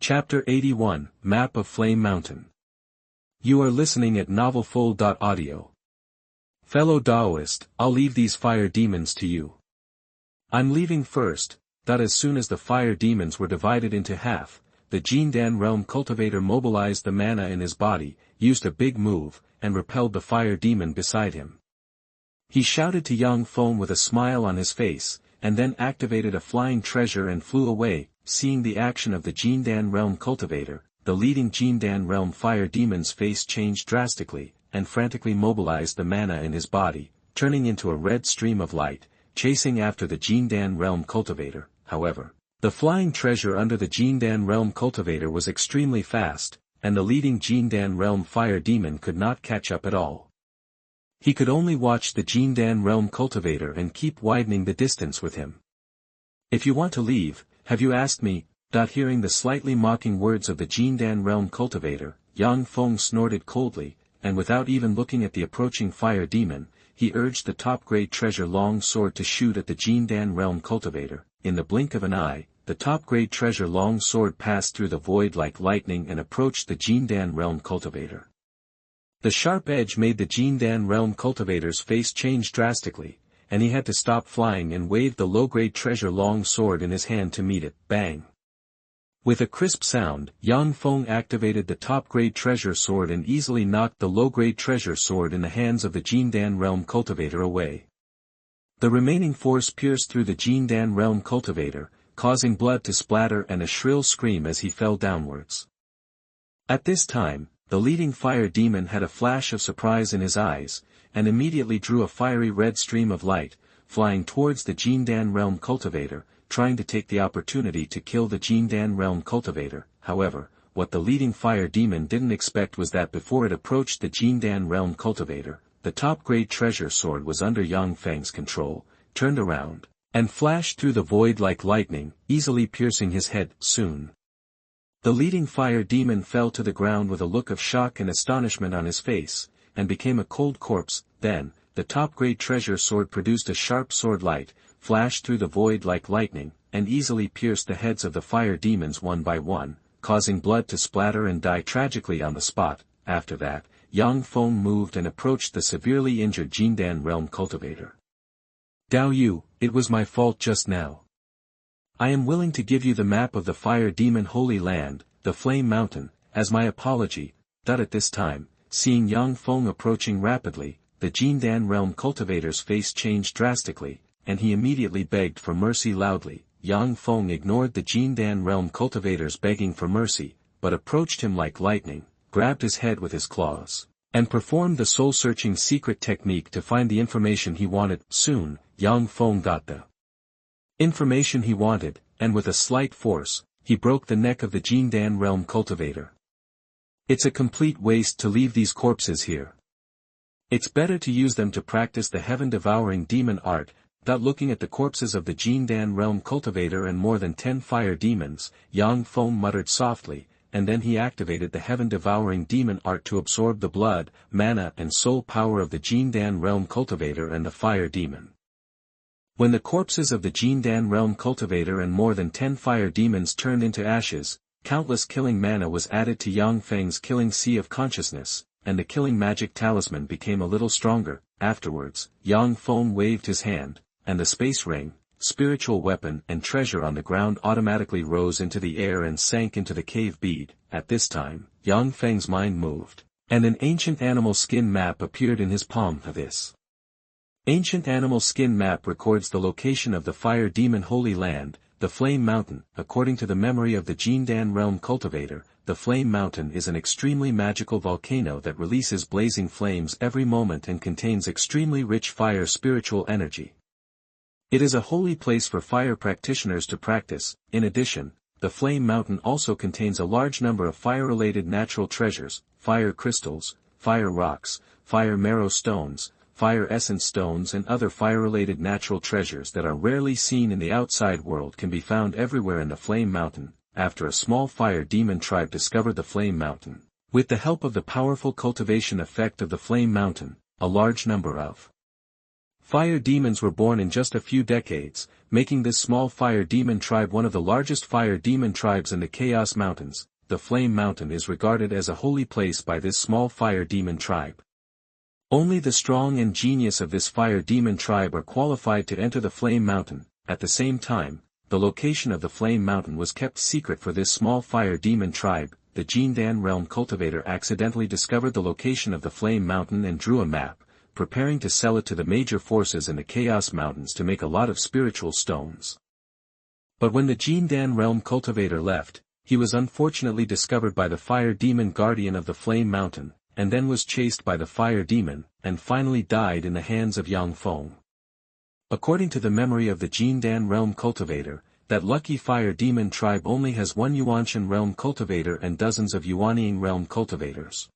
Chapter 81, Map of Flame Mountain. You are listening at novelfull.audio. Fellow Taoist, I'll leave these fire demons to you. I'm leaving first, that as soon as the fire demons were divided into half, the Jindan realm cultivator mobilized the mana in his body, used a big move, and repelled the fire demon beside him. He shouted to young Feng with a smile on his face, and then activated a flying treasure and flew away. Seeing the action of the Jindan realm cultivator, the leading Jindan realm fire demon's face changed drastically, and frantically mobilized the mana in his body, turning into a red stream of light, chasing after the Jindan realm cultivator. However, the flying treasure under the Jindan realm cultivator was extremely fast, and the leading Jindan realm fire demon could not catch up at all. He could only watch the Jindan realm cultivator and keep widening the distance with him. If you want to leave, have you asked me? Hearing the slightly mocking words of the Jindan realm cultivator, Yang Feng snorted coldly, and without even looking at the approaching fire demon, he urged the top-grade treasure long sword to shoot at the Jindan realm cultivator. In the blink of an eye, the top-grade treasure long sword passed through the void like lightning and approached the Jindan realm cultivator. The sharp edge made the Jindan realm cultivator's face change drastically, and he had to stop flying and waved the low-grade treasure long sword in his hand to meet it. Bang! With a crisp sound, Yang Feng activated the top-grade treasure sword and easily knocked the low-grade treasure sword in the hands of the Jindan realm cultivator away. The remaining force pierced through the Jindan realm cultivator, causing blood to splatter and a shrill scream as he fell downwards. At this time, the leading fire demon had a flash of surprise in his eyes, and immediately drew a fiery red stream of light, flying towards the Jindan realm cultivator, trying to take the opportunity to kill the Jindan realm cultivator. However, what the leading fire demon didn't expect was that before it approached the Jindan realm cultivator, the top-grade treasure sword was under Yang Feng's control, turned around, and flashed through the void like lightning, easily piercing his head. Soon, the leading fire demon fell to the ground with a look of shock and astonishment on his face, and became a cold corpse. Then, the top-grade treasure sword produced a sharp sword light, flashed through the void like lightning, and easily pierced the heads of the fire demons one by one, causing blood to splatter and die tragically on the spot. After that, Yang Feng moved and approached the severely injured Jindan realm cultivator. Dao Yu, it was my fault just now. I am willing to give you the map of the fire demon holy land, the Flame Mountain, as my apology. At this time, seeing Yang Feng approaching rapidly, the Jindan realm cultivator's face changed drastically, and he immediately begged for mercy loudly. Yang Feng ignored the Jindan realm cultivator's begging for mercy, but approached him like lightning, grabbed his head with his claws, and performed the soul-searching secret technique to find the information he wanted. Soon, Yang Feng got the information he wanted, and with a slight force, he broke the neck of the Jindan realm cultivator. It's a complete waste to leave these corpses here. It's better to use them to practice the heaven-devouring demon art. Looking at the corpses of the Jindan realm cultivator and more than 10 fire demons, Yang Feng muttered softly, and then he activated the heaven-devouring demon art to absorb the blood, mana and soul power of the Jindan realm cultivator and the fire demon. When the corpses of the Jindan realm cultivator and more than 10 fire demons turned into ashes, countless killing mana was added to Yang Feng's killing sea of consciousness, and the killing magic talisman became a little stronger. Afterwards, Yang Feng waved his hand, and the space ring, spiritual weapon and treasure on the ground automatically rose into the air and sank into the cave bead. At this time, Yang Feng's mind moved, and an ancient animal skin map appeared in his palm. This ancient animal skin map records the location of the fire demon holy land, the Flame Mountain. According to the memory of the Jindan realm cultivator, the Flame Mountain is an extremely magical volcano that releases blazing flames every moment and contains extremely rich fire spiritual energy. It is a holy place for fire practitioners to practice. In addition, the Flame Mountain also contains a large number of fire-related natural treasures, fire crystals, fire rocks, fire marrow stones, fire essence stones and other fire-related natural treasures that are rarely seen in the outside world can be found everywhere in the Flame Mountain. After a small fire demon tribe discovered the Flame Mountain, with the help of the powerful cultivation effect of the Flame Mountain, a large number of Fire demons were born in just a few decades, making this small fire demon tribe one of the largest fire demon tribes in the Chaos Mountains. The Flame Mountain is regarded as a holy place by this small fire demon tribe. Only the strong and genius of this fire demon tribe are qualified to enter the Flame Mountain. At the same time, the location of the Flame Mountain was kept secret for this small fire demon tribe. The Jindan realm cultivator accidentally discovered the location of the Flame Mountain and drew a map, preparing to sell it to the major forces in the Chaos Mountains to make a lot of spiritual stones. But when the Jindan realm cultivator left, he was unfortunately discovered by the fire demon guardian of the Flame Mountain, and then was chased by the fire demon, and finally died in the hands of Yang Feng. According to the memory of the Jindan realm cultivator, that lucky fire demon tribe only has one Yuanshan realm cultivator and dozens of Yuanying realm cultivators.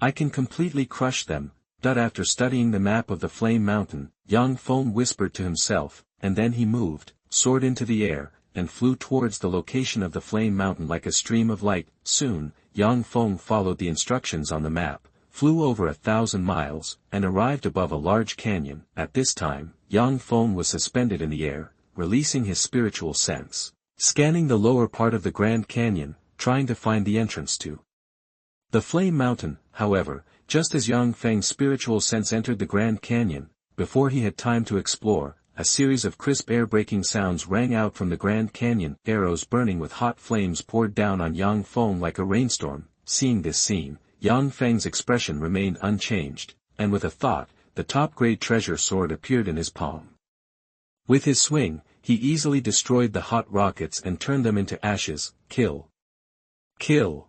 I can completely crush them. After studying the map of the Flame Mountain, Yang Feng whispered to himself, and then he moved, soared into the air, and flew towards the location of the Flame Mountain like a stream of light. Soon, Yang Feng followed the instructions on the map, flew over 1,000 miles, and arrived above a large canyon. At this time, Yang Feng was suspended in the air, releasing his spiritual sense, scanning the lower part of the Grand Canyon, trying to find the entrance to the Flame Mountain. However, just as Yang Feng's spiritual sense entered the Grand Canyon, before he had time to explore, a series of crisp air-breaking sounds rang out from the Grand Canyon. Arrows burning with hot flames poured down on Yang Feng like a rainstorm. Seeing this scene, Yang Feng's expression remained unchanged, and with a thought, the top-grade treasure sword appeared in his palm. With his swing, he easily destroyed the hot rockets and turned them into ashes. Kill! Kill!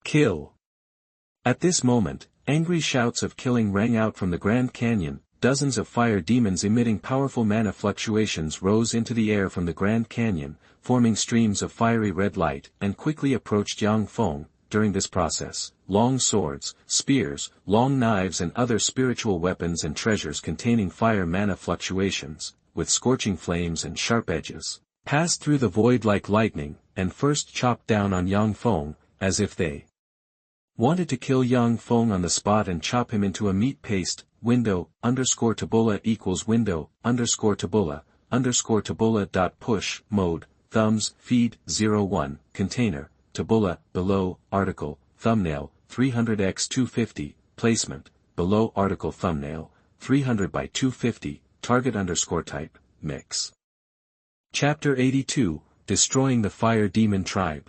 Kill! At this moment, angry shouts of killing rang out from the Grand Canyon. Dozens of fire demons emitting powerful mana fluctuations rose into the air from the Grand Canyon, forming streams of fiery red light, and quickly approached Yang Feng. During this process, long swords, spears, long knives and other spiritual weapons and treasures containing fire mana fluctuations, with scorching flames and sharp edges, passed through the void like lightning, and first chopped down on Yang Feng, as if they wanted to kill Yang Feng on the spot and chop him into a meat paste. Window, _tabula equals window, _tabula, _tabula dot push, mode, thumbs, feed, 01, container, tabula, below, article, thumbnail, 300x250, placement, below article thumbnail, 300 by 250, target _type, mix. Chapter 82, Destroying the Fire Demon Tribe.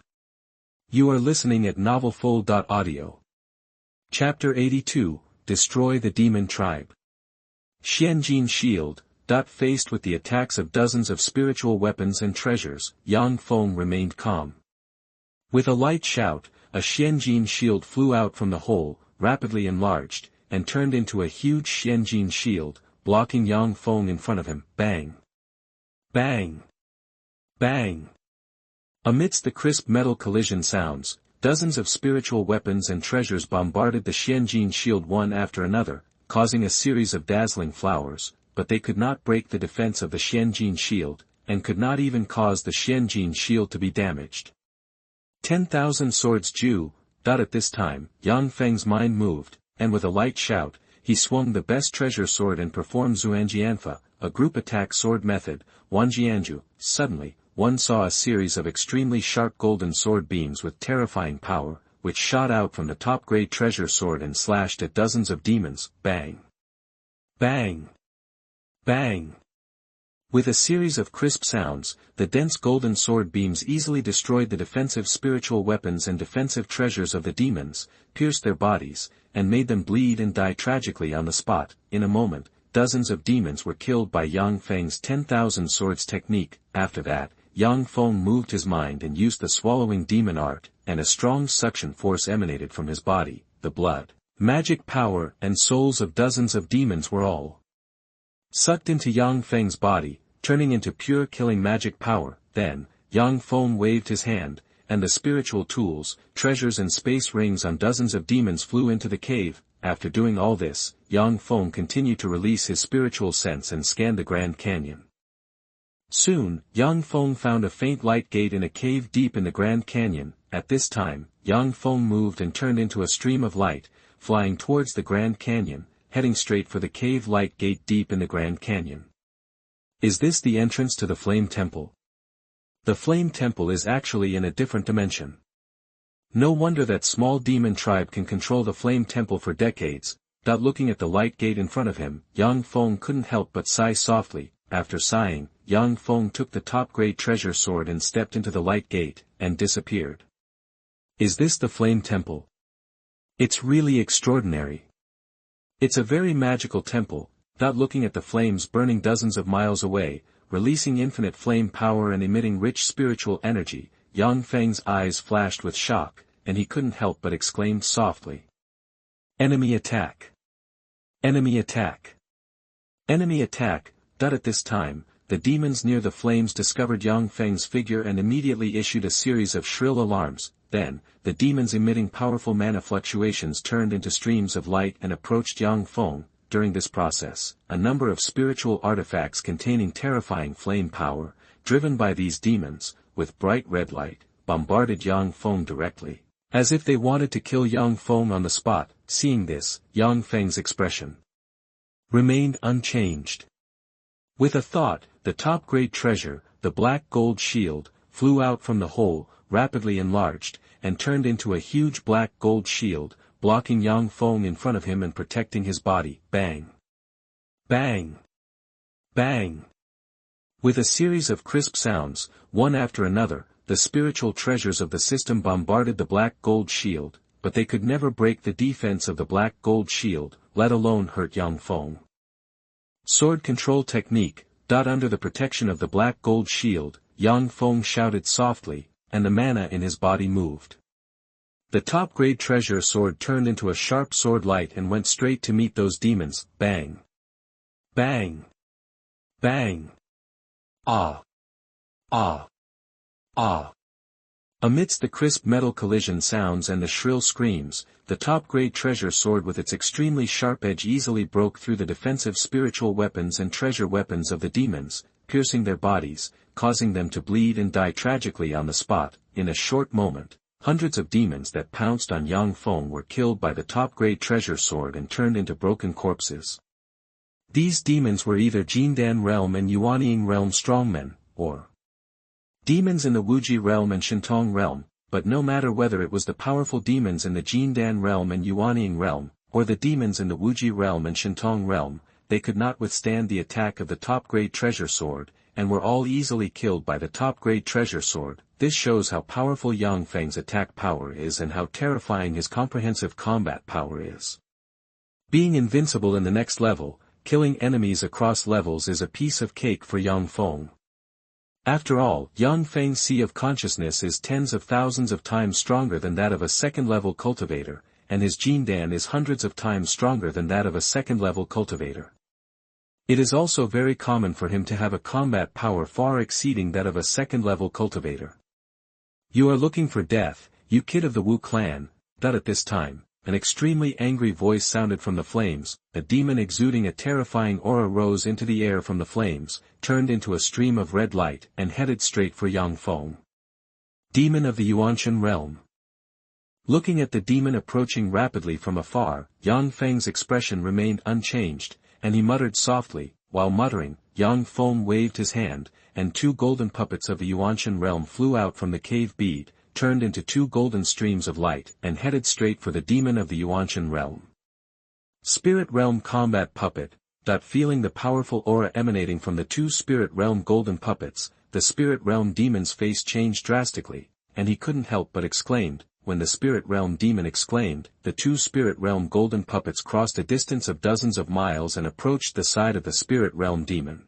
You are listening at novelfull.audio. Chapter 82, Destroy the Demon Tribe. Xianjin Shield. Faced with the attacks of dozens of spiritual weapons and treasures, Yang Feng remained calm. With a light shout, a Xianjin shield flew out from the hole, rapidly enlarged, and turned into a huge Xianjin shield, blocking Yang Feng in front of him. Bang! Bang! Bang! Amidst the crisp metal collision sounds, dozens of spiritual weapons and treasures bombarded the Xianjin shield one after another, causing a series of dazzling flowers, but they could not break the defense of the Xianjin shield, and could not even cause the Xianjin shield to be damaged. 10,000 swords Ju. At this time, Yang Feng's mind moved, and with a light shout, he swung the best treasure sword and performed Xuanjianfa, a group attack sword method, Wanjianju. Suddenly, one saw a series of extremely sharp golden sword beams with terrifying power, which shot out from the top-grade treasure sword and slashed at dozens of demons. Bang! Bang! Bang! With a series of crisp sounds, the dense golden sword beams easily destroyed the defensive spiritual weapons and defensive treasures of the demons, pierced their bodies, and made them bleed and die tragically on the spot. In a moment, dozens of demons were killed by Yang Feng's 10,000 swords technique. After that, Yang Feng moved his mind and used the swallowing demon art, and a strong suction force emanated from his body. The blood, magic power and souls of dozens of demons were all sucked into Yang Feng's body, turning into pure killing magic power. Then, Yang Feng waved his hand, and the spiritual tools, treasures and space rings on dozens of demons flew into the cave. After doing all this, Yang Feng continued to release his spiritual sense and scanned the Grand Canyon. Soon, Yang Feng found a faint light gate in a cave deep in the Grand Canyon. At this time, Yang Feng moved and turned into a stream of light, flying towards the Grand Canyon, heading straight for the cave light gate deep in the Grand Canyon. Is this the entrance to the Flame Temple? The Flame Temple is actually in a different dimension. No wonder that small demon tribe can control the Flame Temple for decades. Looking at the light gate in front of him, young Feng couldn't help but sigh softly. After sighing, young Feng took the top-grade treasure sword and stepped into the light gate, and disappeared. Is this the Flame Temple? It's really extraordinary. It's a very magical temple. Looking at the flames burning dozens of miles away, releasing infinite flame power and emitting rich spiritual energy, young Feng's eyes flashed with shock, and he couldn't help but exclaim softly. Enemy attack! Enemy attack! Enemy attack! At this time, the demons near the flames discovered young Feng's figure and immediately issued a series of shrill alarms. Then, the demons emitting powerful mana fluctuations turned into streams of light and approached young Feng. During this process, a number of spiritual artifacts containing terrifying flame power, driven by these demons, with bright red light, bombarded young Feng directly, as if they wanted to kill young Feng on the spot. Seeing this, young Feng's expression remained unchanged. With a thought, the top-grade treasure, the black gold shield, flew out from the hole, rapidly enlarged, and turned into a huge black gold shield, blocking young Feng in front of him and protecting his body. Bang! Bang! Bang! With a series of crisp sounds, one after another, the spiritual treasures of the system bombarded the black gold shield, but they could never break the defense of the black gold shield, let alone hurt young Feng. Sword control technique. Under the protection of the black gold shield, young Feng shouted softly, and the mana in his body moved. The top-grade treasure sword turned into a sharp sword light and went straight to meet those demons. Bang! Bang! Bang! Ah! Ah! Ah! Amidst the crisp metal collision sounds and the shrill screams, the top-grade treasure sword with its extremely sharp edge easily broke through the defensive spiritual weapons and treasure weapons of the demons, piercing their bodies, causing them to bleed and die tragically on the spot. In a short moment, hundreds of demons that pounced on young Feng were killed by the top-grade treasure sword and turned into broken corpses. These demons were either Jindan realm and Yuanying realm strongmen, or demons in the Wuji realm and Shintong realm, but no matter whether it was the powerful demons in the Jindan realm and Yuanying realm, or the demons in the Wuji realm and Shintong realm, they could not withstand the attack of the top-grade treasure sword, and were all easily killed by the top-grade treasure sword. This shows how powerful young Feng's attack power is and how terrifying his comprehensive combat power is. Being invincible in the next level, killing enemies across levels is a piece of cake for young Feng. After all, young Feng's Sea of Consciousness is tens of thousands of times stronger than that of a second-level cultivator, and his Jindan is hundreds of times stronger than that of a second-level cultivator. It is also very common for him to have a combat power far exceeding that of a second-level cultivator. You are looking for death, you kid of the Wu clan. At this time, an extremely angry voice sounded from the flames. A demon exuding a terrifying aura rose into the air from the flames, turned into a stream of red light, and headed straight for young Feng. Demon of the Yuanshan realm. Looking at the demon approaching rapidly from afar, young Feng's expression remained unchanged, and he muttered softly. While muttering, young Feng waved his hand, and two golden puppets of the Yuanshan realm flew out from the cave bead, turned into two golden streams of light, and headed straight for the demon of the Yuanshan realm. Spirit Realm Combat Puppet. Feeling the powerful aura emanating from the two Spirit Realm golden puppets, the Spirit Realm demon's face changed drastically, and he couldn't help but exclaimed. When the Spirit Realm demon exclaimed, the two Spirit Realm golden puppets crossed a distance of dozens of miles and approached the side of the Spirit Realm demon.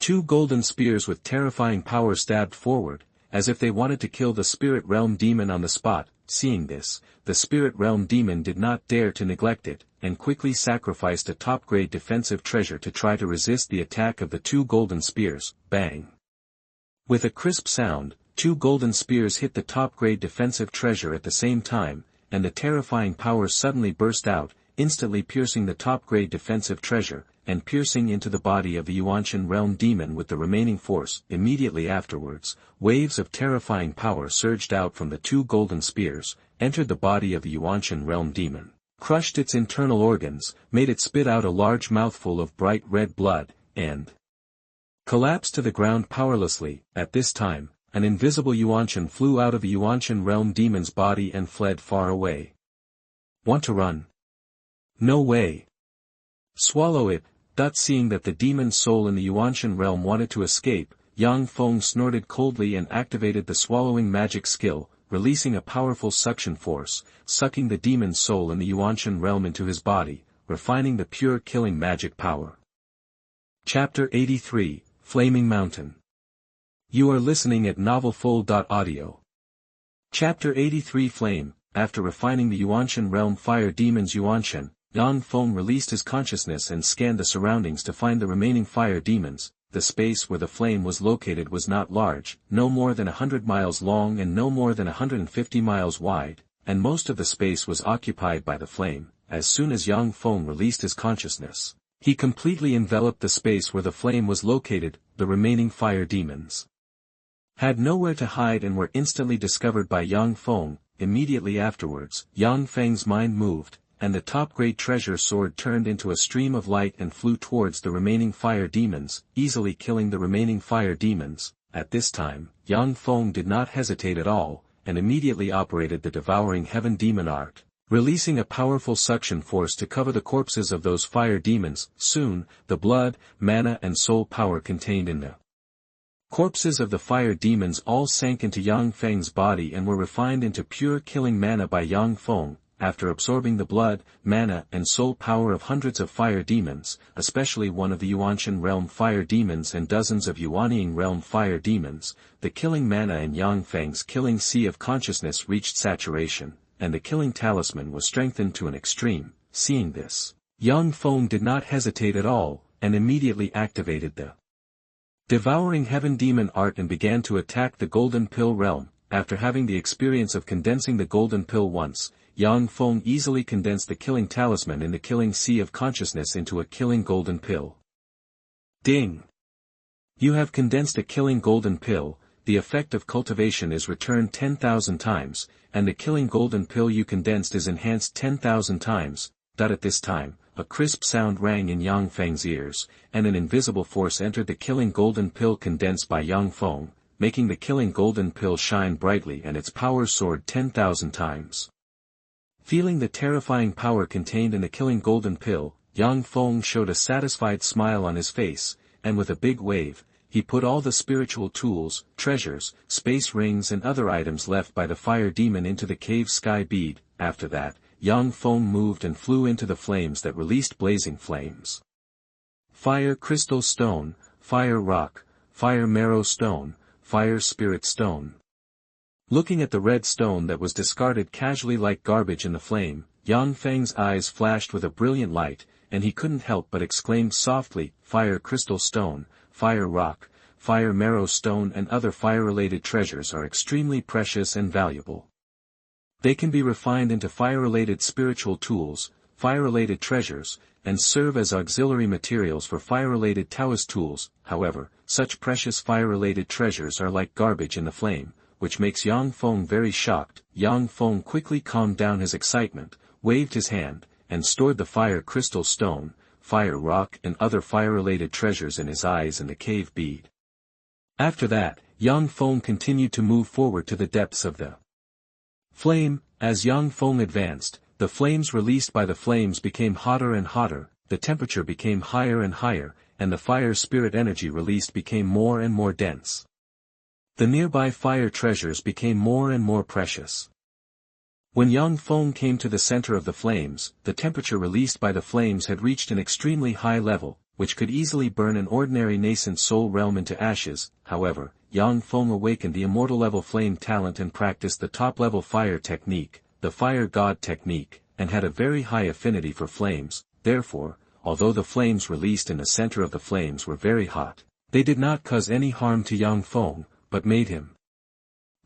Two golden spears with terrifying power stabbed forward, as if they wanted to kill the Spirit Realm demon on the spot. Seeing this, the Spirit Realm demon did not dare to neglect it, and quickly sacrificed a top-grade defensive treasure to try to resist the attack of the two golden spears. Bang! With a crisp sound, two golden spears hit the top-grade defensive treasure at the same time, and the terrifying power suddenly burst out, instantly piercing the top-grade defensive treasure, and piercing into the body of the Yuanshan realm demon with the remaining force. Immediately afterwards, waves of terrifying power surged out from the two golden spears, entered the body of the Yuanshan realm demon, crushed its internal organs, made it spit out a large mouthful of bright red blood, and collapsed to the ground powerlessly. At this time, an invisible Xuanhuan flew out of a Xuanhuan realm demon's body and fled far away. Want to run? No way. Swallow it. Seeing that the demon's soul in the Xuanhuan realm wanted to escape, Feng snorted coldly and activated the swallowing magic skill, releasing a powerful suction force, sucking the demon's soul in the Xuanhuan realm into his body, refining the pure killing magic power. Chapter 83, Flaming Mountain. You are listening at NovelFull.audio. Chapter 83 Flame. After refining the Xuanhuan realm fire demon's Xuanhuan, Feng released his consciousness and scanned the surroundings to find the remaining fire demons. The space where the flame was located was not large, no more than 100 miles long and no more than 150 miles wide, and most of the space was occupied by the flame. As soon as Feng released his consciousness, he completely enveloped the space where the flame was located. The remaining fire demons had nowhere to hide and were instantly discovered by Feng. Immediately afterwards, Feng's mind moved, and the top-grade treasure sword turned into a stream of light and flew towards the remaining fire demons, easily killing the remaining fire demons. At this time, Feng did not hesitate at all, and immediately operated the devouring heaven demon art, releasing a powerful suction force to cover the corpses of those fire demons. Soon, the blood, mana and soul power contained in the corpses of the fire demons all sank into Feng's body and were refined into pure killing mana by Feng. After absorbing the blood, mana and soul power of hundreds of fire demons, especially one of the Xuanhuan realm fire demons and dozens of Yuanying realm fire demons, the killing mana in Feng's killing sea of consciousness reached saturation, and the killing talisman was strengthened to an extreme. Seeing this, Feng did not hesitate at all, and immediately activated the devouring heaven demon art and began to attack the golden pill realm. After having the experience of condensing the golden pill once, Feng easily condensed the killing talisman in the killing sea of consciousness into a killing golden pill. Ding! You have condensed a killing golden pill. The effect of cultivation is returned 10,000 times, and the killing golden pill you condensed is enhanced 10,000 times. At this time, a crisp sound rang in Feng's ears, and an invisible force entered the killing golden pill condensed by Feng, making the killing golden pill shine brightly and its power soared 10,000 times. Feeling the terrifying power contained in the killing golden pill, Feng showed a satisfied smile on his face, and with a big wave, he put all the spiritual tools, treasures, space rings and other items left by the fire demon into the cave sky bead. After that, Feng moved and flew into the flames that released blazing flames. Fire crystal stone, fire rock, fire marrow stone, fire spirit stone. Looking at the red stone that was discarded casually like garbage in the flame, Feng's eyes flashed with a brilliant light, and he couldn't help but exclaim softly, fire crystal stone, fire rock, fire marrow stone and other fire-related treasures are extremely precious and valuable. They can be refined into fire-related spiritual tools, fire-related treasures, and serve as auxiliary materials for fire-related Taoist tools. However, such precious fire-related treasures are like garbage in the flame, which makes Feng very shocked. Feng quickly calmed down his excitement, waved his hand, and stored the fire crystal stone, fire rock and other fire-related treasures in his eyes in the cave bead. After that, Feng continued to move forward to the depths of the flame. As Feng advanced, the flames released by the flames became hotter and hotter, the temperature became higher and higher, and the fire spirit energy released became more and more dense. The nearby fire treasures became more and more precious. When Feng came to the center of the flames, the temperature released by the flames had reached an extremely high level, which could easily burn an ordinary nascent soul realm into ashes. However, Feng awakened the immortal level flame talent and practiced the top-level fire technique, the fire god technique, and had a very high affinity for flames. Therefore, although the flames released in the center of the flames were very hot, they did not cause any harm to Feng, but made him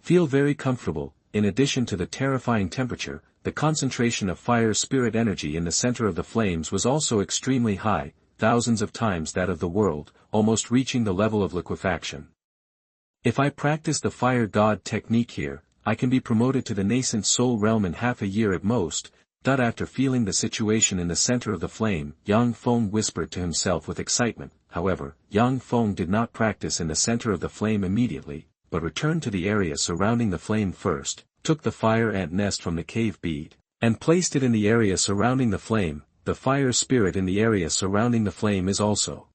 feel very comfortable. In addition to the terrifying temperature, the concentration of fire spirit energy in the center of the flames was also extremely high, thousands of times that of the world, almost reaching the level of liquefaction. If I practice the fire god technique here, I can be promoted to the nascent soul realm in half a year at most. After feeling the situation in the center of the flame, Yang Feng whispered to himself with excitement. However, Yang Feng did not practice in the center of the flame immediately, but returned to the area surrounding the flame first, took the fire ant nest from the cave bead, and placed it in the area surrounding the flame. The fire spirit in the area surrounding the flame is also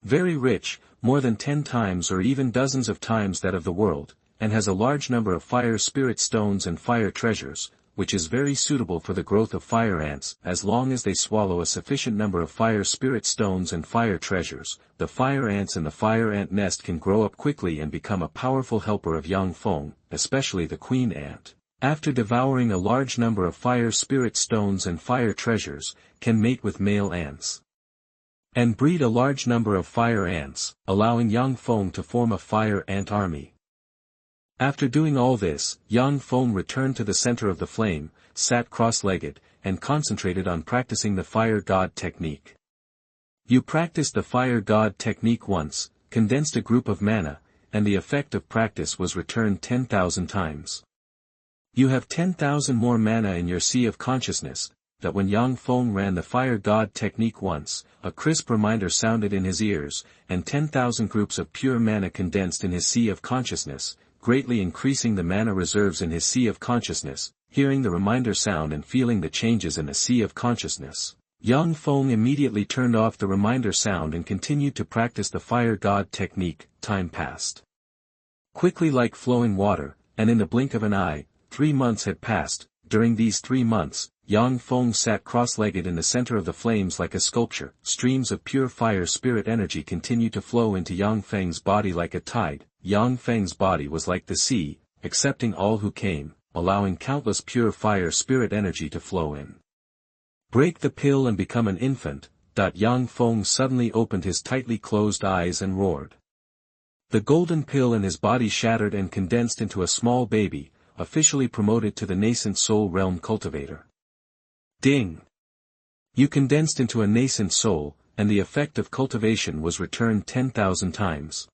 very rich, more than 10 times or even dozens of times that of the world, and has a large number of fire spirit stones and fire treasures, which is very suitable for the growth of fire ants. As long as they swallow a sufficient number of fire spirit stones and fire treasures, the fire ants in the fire ant nest can grow up quickly and become a powerful helper of Yang Feng, especially the queen ant. After devouring a large number of fire spirit stones and fire treasures, can mate with male ants and breed a large number of fire ants, allowing Yang Feng to form a fire ant army. After doing all this, Yang Feng returned to the center of the flame, sat cross-legged, and concentrated on practicing the fire god technique. You practiced the fire god technique once, condensed a group of mana, and the effect of practice was returned 10,000 times. You have 10,000 more mana in your sea of consciousness. That when Yang Feng ran the fire god technique once, a crisp reminder sounded in his ears, and 10,000 groups of pure mana condensed in his sea of consciousness, greatly increasing the mana reserves in his sea of consciousness. Hearing the reminder sound and feeling the changes in the sea of consciousness, Yang Feng immediately turned off the reminder sound and continued to practice the fire god technique. Time passed quickly like flowing water, and in the blink of an eye, 3 months had passed. During these 3 months, Yang Feng sat cross-legged in the center of the flames like a sculpture. Streams of pure fire spirit energy continued to flow into Yang Feng's body like a tide. Yang Feng's body was like the sea, accepting all who came, allowing countless pure fire spirit energy to flow in. Break the pill and become an infant. Yang Feng suddenly opened his tightly closed eyes and roared. The golden pill in his body shattered and condensed into a small baby, officially promoted to the nascent soul realm cultivator. Ding! You condensed into a nascent soul, and the effect of cultivation was returned 10,000 times.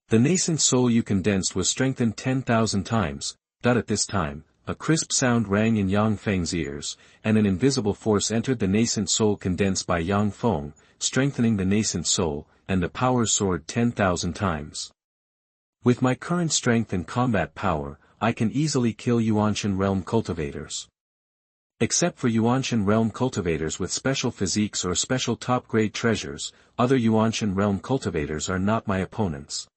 The nascent soul you condensed was strengthened 10,000 times. At this time, a crisp sound rang in Yang Feng's ears, and an invisible force entered the nascent soul condensed by Yang Feng, strengthening the nascent soul, and the power soared 10,000 times. With my current strength and combat power, I can easily kill Yuanshan realm cultivators. Except for Yuanshan realm cultivators with special physiques or special top-grade treasures, other Yuanshan realm cultivators are not my opponents.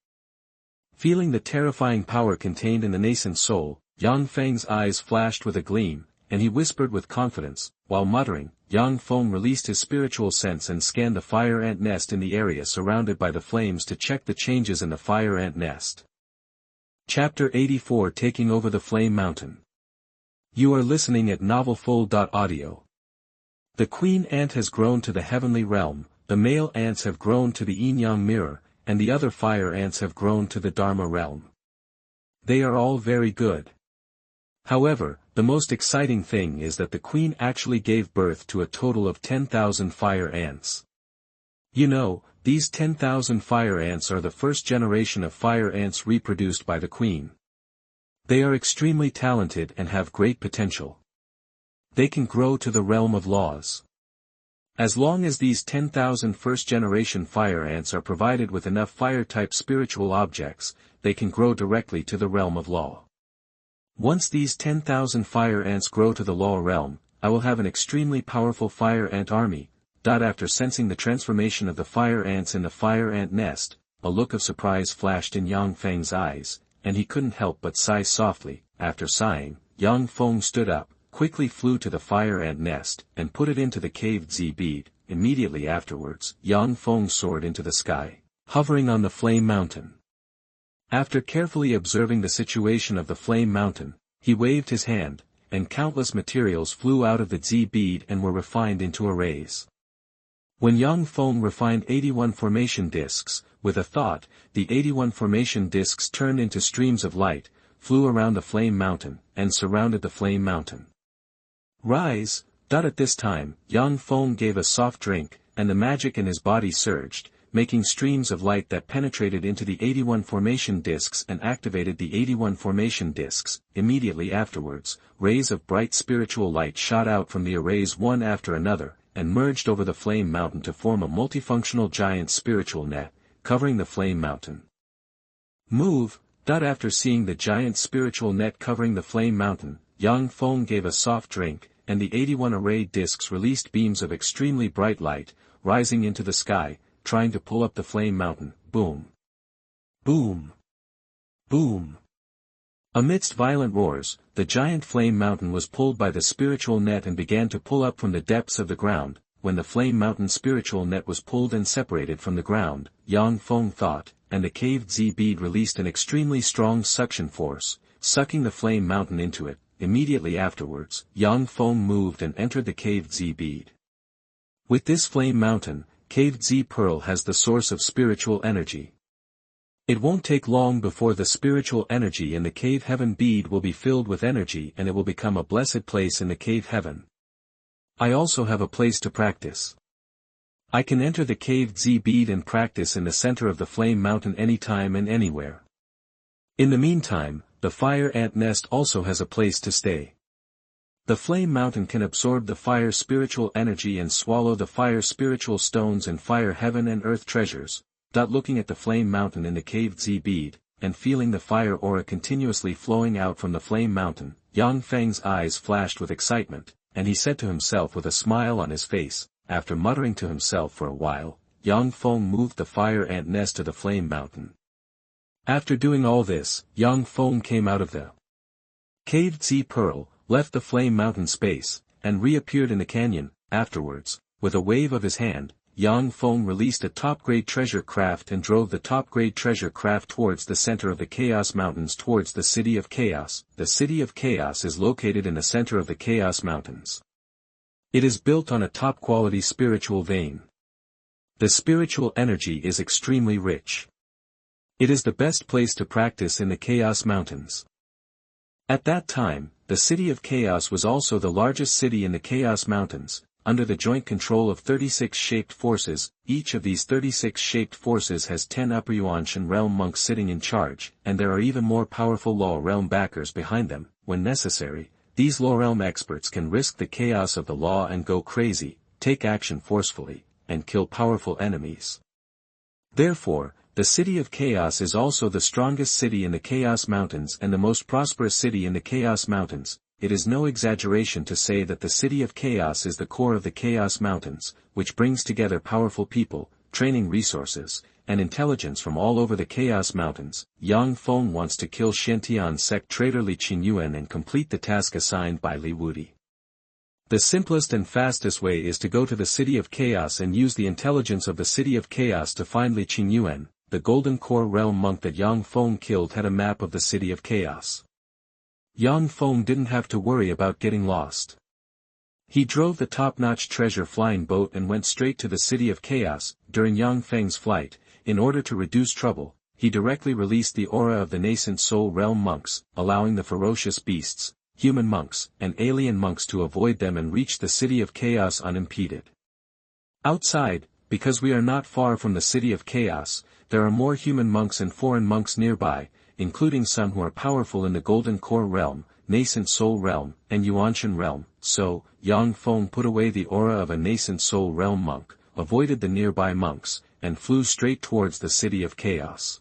Feeling the terrifying power contained in the nascent soul, Yang Feng's eyes flashed with a gleam, and he whispered with confidence. While muttering, Yang Feng released his spiritual sense and scanned the fire ant nest in the area surrounded by the flames to check the changes in the fire ant nest. Chapter 84 Taking Over the Flame Mountain. You are listening at NovelFull.audio. The queen ant has grown to the heavenly realm, the male ants have grown to the yin-yang mirror, and the other fire ants have grown to the Dharma realm. They are all very good. However, the most exciting thing is that the queen actually gave birth to a total of 10,000 fire ants. You know, these 10,000 fire ants are the first generation of fire ants reproduced by the queen. They are extremely talented and have great potential. They can grow to the realm of laws. As long as these 10,000 first-generation fire ants are provided with enough fire-type spiritual objects, they can grow directly to the realm of law. Once these 10,000 fire ants grow to the law realm, I will have an extremely powerful fire ant army. After sensing the transformation of the fire ants in the fire ant nest, a look of surprise flashed in Yang Feng's eyes, and he couldn't help but sigh softly. After sighing, Yang Feng stood up, quickly flew to the fire ant nest, and put it into the caved Z-bead. Immediately afterwards, Yang Feng soared into the sky, hovering on the flame mountain. After carefully observing the situation of the flame mountain, he waved his hand, and countless materials flew out of the Z-bead and were refined into arrays. When Yang Feng refined 81 formation discs, with a thought, the 81 formation discs turned into streams of light, flew around the flame mountain, and surrounded the flame mountain. Rise! At this time, Yang Feng gave a soft drink, and the magic in his body surged. making streams of light that penetrated into the 81 formation discs and activated the 81 formation discs. Immediately afterwards, rays of bright spiritual light shot out from the arrays one after another, and merged over the flame mountain to form a multifunctional giant spiritual net, covering the flame mountain. Move. After seeing the giant spiritual net covering the flame mountain, Yang Feng gave a soft drink, and the 81 array discs released beams of extremely bright light, rising into the sky, trying to pull up the flame mountain. Boom! Boom! Boom! Amidst violent roars, the giant flame mountain was pulled by the spiritual net and began to pull up from the depths of the ground. When the flame mountain spiritual net was pulled and separated from the ground, Yang Feng thought, and the caved Z bead released an extremely strong suction force, sucking the flame mountain into it. Immediately afterwards, Yang Feng moved and entered the caved Z bead. With this flame mountain, caved Z pearl has the source of spiritual energy. It won't take long before the spiritual energy in the cave heaven bead will be filled with energy and it will become a blessed place in the cave heaven. I also have a place to practice. I can enter the caved Z bead and practice in the center of the flame mountain anytime and anywhere. In the meantime, the fire ant nest also has a place to stay. The flame mountain can absorb the fire spiritual energy and swallow the fire spiritual stones and fire heaven and earth treasures. Looking at the flame mountain in the caved Z bead, and feeling the fire aura continuously flowing out from the flame mountain, Yang Feng's eyes flashed with excitement, and he said to himself with a smile on his face. After muttering to himself for a while, Yang Feng moved the fire ant nest to the flame mountain. After doing all this, Yang Feng came out of the caved Z pearl, left the flame mountain space, and reappeared in the canyon. Afterwards, with a wave of his hand, Yang Feng released a top-grade treasure craft and drove the top-grade treasure craft towards the center of the Chaos Mountains towards the City of Chaos. The City of Chaos is located in the center of the Chaos Mountains. It is built on a top-quality spiritual vein. The spiritual energy is extremely rich. It is the best place to practice in the Chaos Mountains. At that time, the City of Chaos was also the largest city in the Chaos Mountains, under the joint control of 36 shaped forces. Each of these 36 shaped forces has 10 Upper Yuanshan realm monks sitting in charge, and there are even more powerful law realm backers behind them. When necessary, these law realm experts can risk the chaos of the law and go crazy, take action forcefully, and kill powerful enemies. Therefore, the City of Chaos is also the strongest city in the Chaos Mountains and the most prosperous city in the Chaos Mountains. It is no exaggeration to say that the City of Chaos is the core of the Chaos Mountains, which brings together powerful people, training resources, and intelligence from all over the Chaos Mountains. Yang Feng wants to kill Shentian's Sect traitor Li Qingyuan and complete the task assigned by Li Wudi. The simplest and fastest way is to go to the City of Chaos and use the intelligence of the City of Chaos to find Li Qingyuan. The Golden Core Realm monk that Yang Feng killed had a map of the City of Chaos. Yang Feng didn't have to worry about getting lost. He drove the top-notch treasure flying boat and went straight to the City of Chaos. During Yang Feng's flight, in order to reduce trouble, he directly released the aura of the nascent soul realm monks, allowing the ferocious beasts, human monks, and alien monks to avoid them and reach the City of Chaos unimpeded. Outside, because we are not far from the City of Chaos, there are more human monks and foreign monks nearby, including some who are powerful in the Golden Core Realm, Nascent Soul Realm, and Yuanshan Realm. So, Yang Feng put away the aura of a Nascent Soul Realm monk, avoided the nearby monks, and flew straight towards the City of Chaos.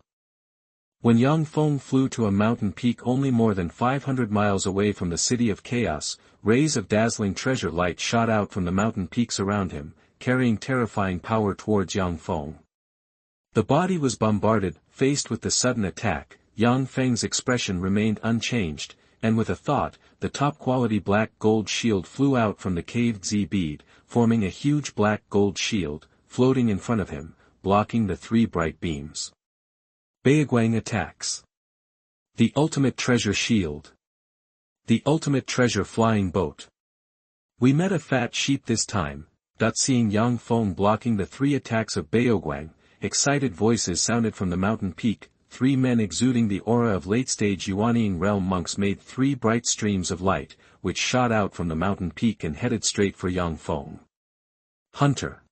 When Yang Feng flew to a mountain peak only more than 500 miles away from the City of Chaos, rays of dazzling treasure light shot out from the mountain peaks around him, carrying terrifying power towards Yang Feng. The body was bombarded. Faced with the sudden attack, Yang Feng's expression remained unchanged, and with a thought, the top-quality black gold shield flew out from the caved Z bead, forming a huge black gold shield, floating in front of him, blocking the 3 bright beams. Baihua attacks. The ultimate treasure shield. The ultimate treasure flying boat. We met a fat sheep this time. Seeing Yang Feng blocking the 3 attacks of Baihua, excited voices sounded from the mountain peak. 3 men exuding the aura of late-stage Yuanying realm monks made 3 bright streams of light, which shot out from the mountain peak and headed straight for Yang Feng. Hunter.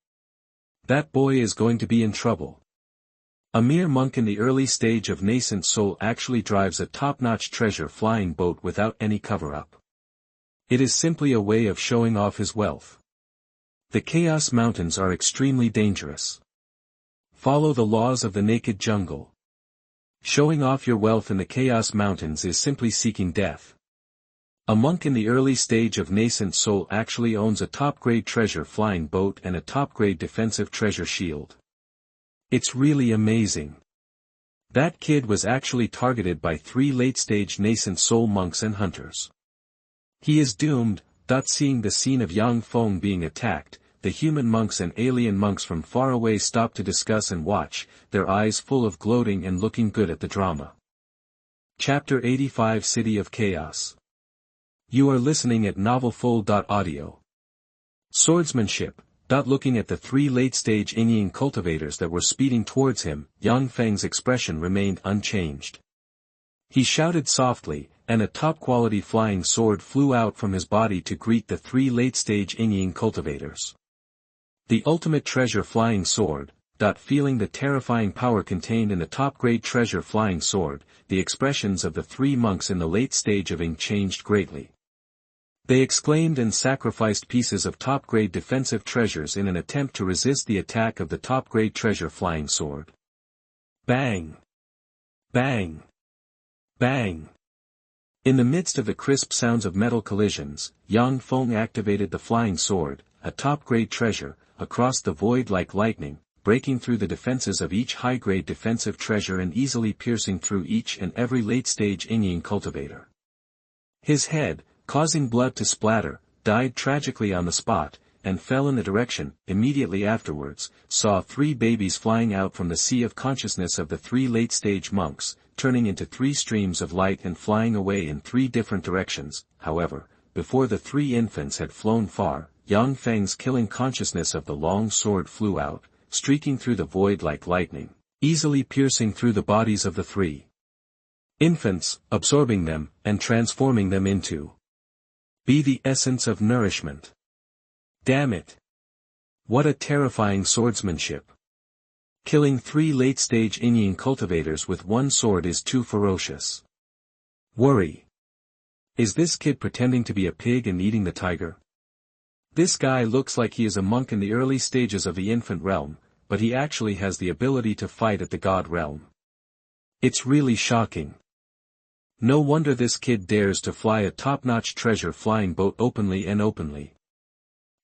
That boy is going to be in trouble. A mere monk in the early stage of nascent soul actually drives a top-notch treasure flying boat without any cover-up. It is simply a way of showing off his wealth. The Chaos Mountains are extremely dangerous. Follow the laws of the naked jungle. Showing off your wealth in the Chaos Mountains is simply seeking death. A monk in the early stage of nascent soul actually owns a top-grade treasure flying boat and a top-grade defensive treasure shield. It's really amazing. That kid was actually targeted by 3 late-stage nascent soul monks and hunters. He is doomed. Seeing the scene of young Feng being attacked, the human monks and alien monks from far away stop to discuss and watch, their eyes full of gloating and looking good at the drama. Chapter 85 City of Chaos. You are listening at novelfull.audio. Swordsmanship. Looking at the 3 late-stage Yingying cultivators that were speeding towards him, young Feng's expression remained unchanged. He shouted softly, and a top-quality flying sword flew out from his body to greet the 3 late-stage Yingying cultivators. The ultimate treasure flying sword. Feeling the terrifying power contained in the top-grade treasure flying sword, the expressions of the 3 monks in the late stage of Ying changed greatly. They exclaimed and sacrificed pieces of top-grade defensive treasures in an attempt to resist the attack of the top-grade treasure flying sword. Bang! Bang! Bang! In the midst of the crisp sounds of metal collisions, young Feng activated the flying sword, a top-grade treasure, across the void like lightning, breaking through the defenses of each high-grade defensive treasure and easily piercing through each and every late-stage Yingying cultivator. His head, causing blood to splatter, died tragically on the spot, and fell in the direction. Immediately afterwards, saw 3 babies flying out from the sea of consciousness of the 3 late-stage monks, turning into 3 streams of light and flying away in 3 different directions. However, before the 3 infants had flown far, young Feng's killing consciousness of the long sword flew out, streaking through the void like lightning, easily piercing through the bodies of the 3 infants, absorbing them, and transforming them into be the essence of nourishment. Damn it! What a terrifying swordsmanship. Killing 3 late-stage Yingying cultivators with 1 sword is too ferocious. Worry. Is this kid pretending to be a pig and eating the tiger? This guy looks like he is a monk in the early stages of the infant realm, but he actually has the ability to fight at the god realm. It's really shocking. No wonder this kid dares to fly a top-notch treasure flying boat openly.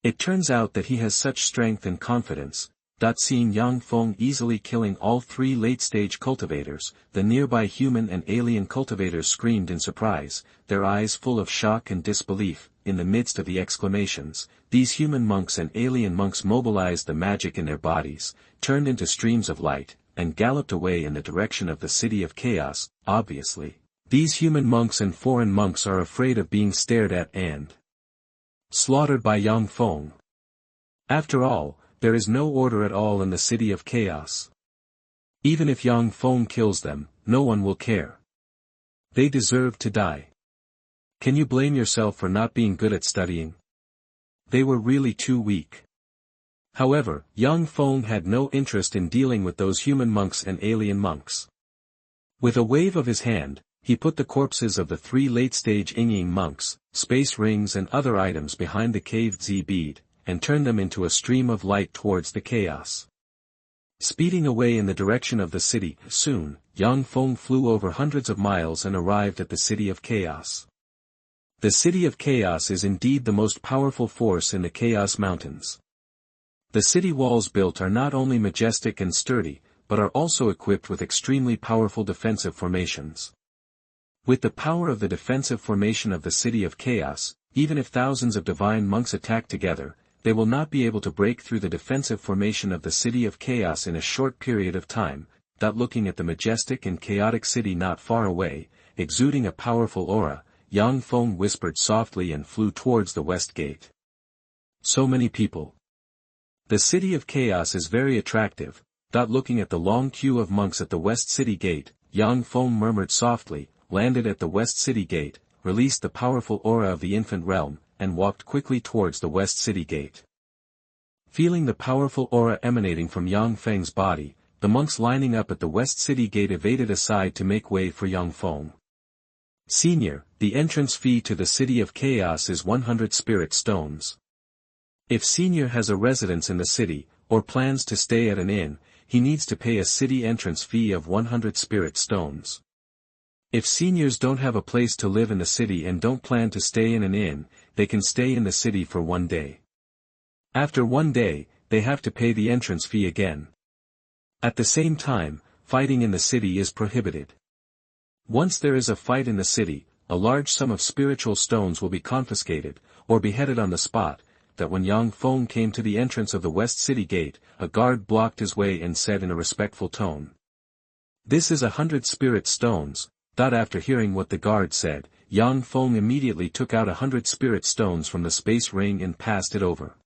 It turns out that he has such strength and confidence. Seeing young Feng easily killing all 3 late-stage cultivators, the nearby human and alien cultivators screamed in surprise, their eyes full of shock and disbelief. In the midst of the exclamations, these human monks and alien monks mobilized the magic in their bodies, turned into streams of light, and galloped away in the direction of the City of Chaos. Obviously, these human monks and foreign monks are afraid of being stared at and slaughtered by young Feng. After all, there is no order at all in the City of Chaos. Even if young Feng kills them, no one will care. They deserve to die. Can you blame yourself for not being good at studying? They were really too weak. However, young Feng had no interest in dealing with those human monks and alien monks. With a wave of his hand, he put the corpses of the 3 late-stage Yingying monks, space rings and other items behind the caved Z-bead, and turned them into a stream of light towards the chaos. Speeding away in the direction of the city, soon, young Feng flew over hundreds of miles and arrived at the City of Chaos. The City of Chaos is indeed the most powerful force in the Chaos Mountains. The city walls built are not only majestic and sturdy, but are also equipped with extremely powerful defensive formations. With the power of the defensive formation of the City of Chaos, even if thousands of divine monks attack together, they will not be able to break through the defensive formation of the City of Chaos in a short period of time. Looking at the majestic and chaotic city not far away, exuding a powerful aura, young Feng whispered softly and flew towards the west gate. So many people. The City of Chaos is very attractive. Looking at the long queue of monks at the west city gate, young Feng murmured softly, landed at the west city gate, released the powerful aura of the infant realm, and walked quickly towards the west city gate. Feeling the powerful aura emanating from Yang Feng's body, the monks lining up at the West City Gate evaded aside to make way for Yang Feng. Senior, the entrance fee to the City of Chaos is 100 spirit stones. If Senior has a residence in the city, or plans to stay at an inn, he needs to pay a city entrance fee of 100 spirit stones. If seniors don't have a place to live in the city and don't plan to stay in an inn, they can stay in the city for 1 day. After 1 day, they have to pay the entrance fee again. At the same time, fighting in the city is prohibited. Once there is a fight in the city, a large sum of spiritual stones will be confiscated, or beheaded on the spot. That when Yang Feng came to the entrance of the West City Gate, a guard blocked his way and said in a respectful tone, "This is 100 spirit stones." After hearing what the guard said, Yang Feng immediately took out 100 spirit stones from the space ring and passed it over.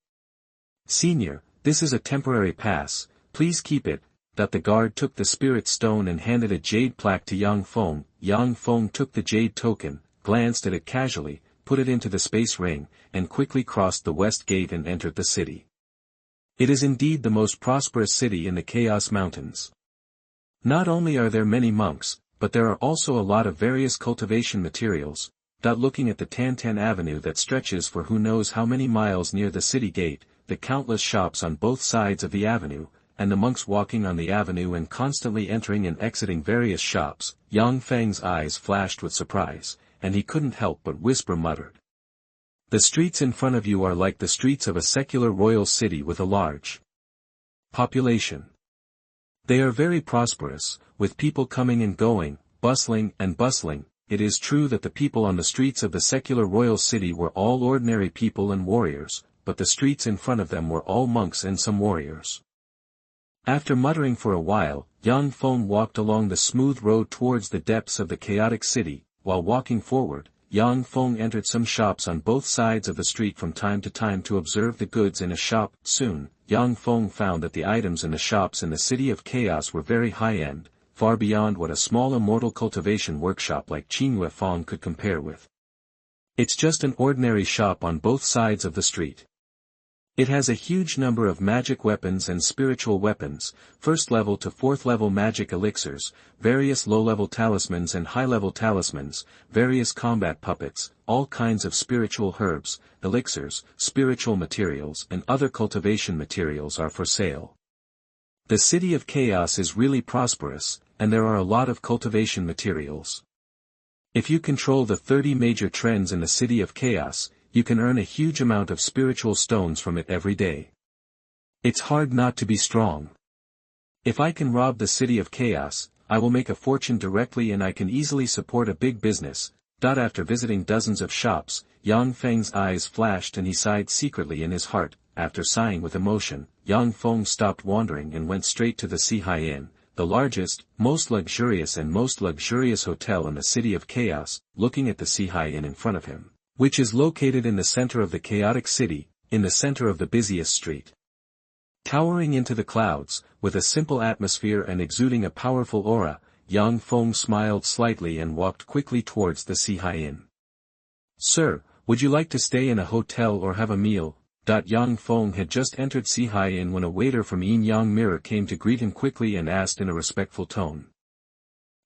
"Senior, this is a temporary pass, please keep it." The guard took the spirit stone and handed a jade plaque to Yang Feng. Yang Feng took the jade token, glanced at it casually, put it into the space ring, and quickly crossed the West Gate and entered the city. It is indeed the most prosperous city in the Chaos Mountains. Not only are there many monks, but there are also a lot of various cultivation materials. Looking at the Tantan Avenue that stretches for who knows how many miles near the city gate, the countless shops on both sides of the avenue, and the monks walking on the avenue and constantly entering and exiting various shops, Yang Feng's eyes flashed with surprise, and he couldn't help but whisper muttered. The streets in front of you are like the streets of a secular royal city with a large population. They are very prosperous, with people coming and going, bustling and bustling. It is true that the people on the streets of the secular royal city were all ordinary people and warriors, but the streets in front of them were all monks and some warriors. After muttering for a while, Yang Feng walked along the smooth road towards the depths of the chaotic city. While walking forward, Yang Feng entered some shops on both sides of the street from time to time to observe the goods in a shop. Soon, Yang Feng found that the items in the shops in the City of Chaos were very high-end, far beyond what a small immortal cultivation workshop like Xuemei Feng could compare with. It's just an ordinary shop on both sides of the street. It has a huge number of magic weapons and spiritual weapons, first level to fourth level magic elixirs, various low-level talismans and high-level talismans, various combat puppets, all kinds of spiritual herbs, elixirs, spiritual materials and other cultivation materials are for sale. The City of Chaos is really prosperous, and there are a lot of cultivation materials. If you control the 30 major trends in the City of Chaos, you can earn a huge amount of spiritual stones from it every day. It's hard not to be strong. If I can rob the City of Chaos, I will make a fortune directly and I can easily support a big business. After visiting dozens of shops, Yang Feng's eyes flashed and he sighed secretly in his heart. After sighing with emotion, Yang Feng stopped wandering and went straight to the Sihai Inn, the largest, most luxurious hotel in the City of Chaos. Looking at the Sihai Inn in front of him, which is located in the center of the chaotic city, in the center of the busiest street. Towering into the clouds, with a simple atmosphere and exuding a powerful aura, Yang Feng smiled slightly and walked quickly towards the Sihai Inn. "Sir, would you like to stay in a hotel or have a meal?" Yang Feng had just entered Sihai Inn when a waiter from Yin Yang Mirror came to greet him quickly and asked in a respectful tone.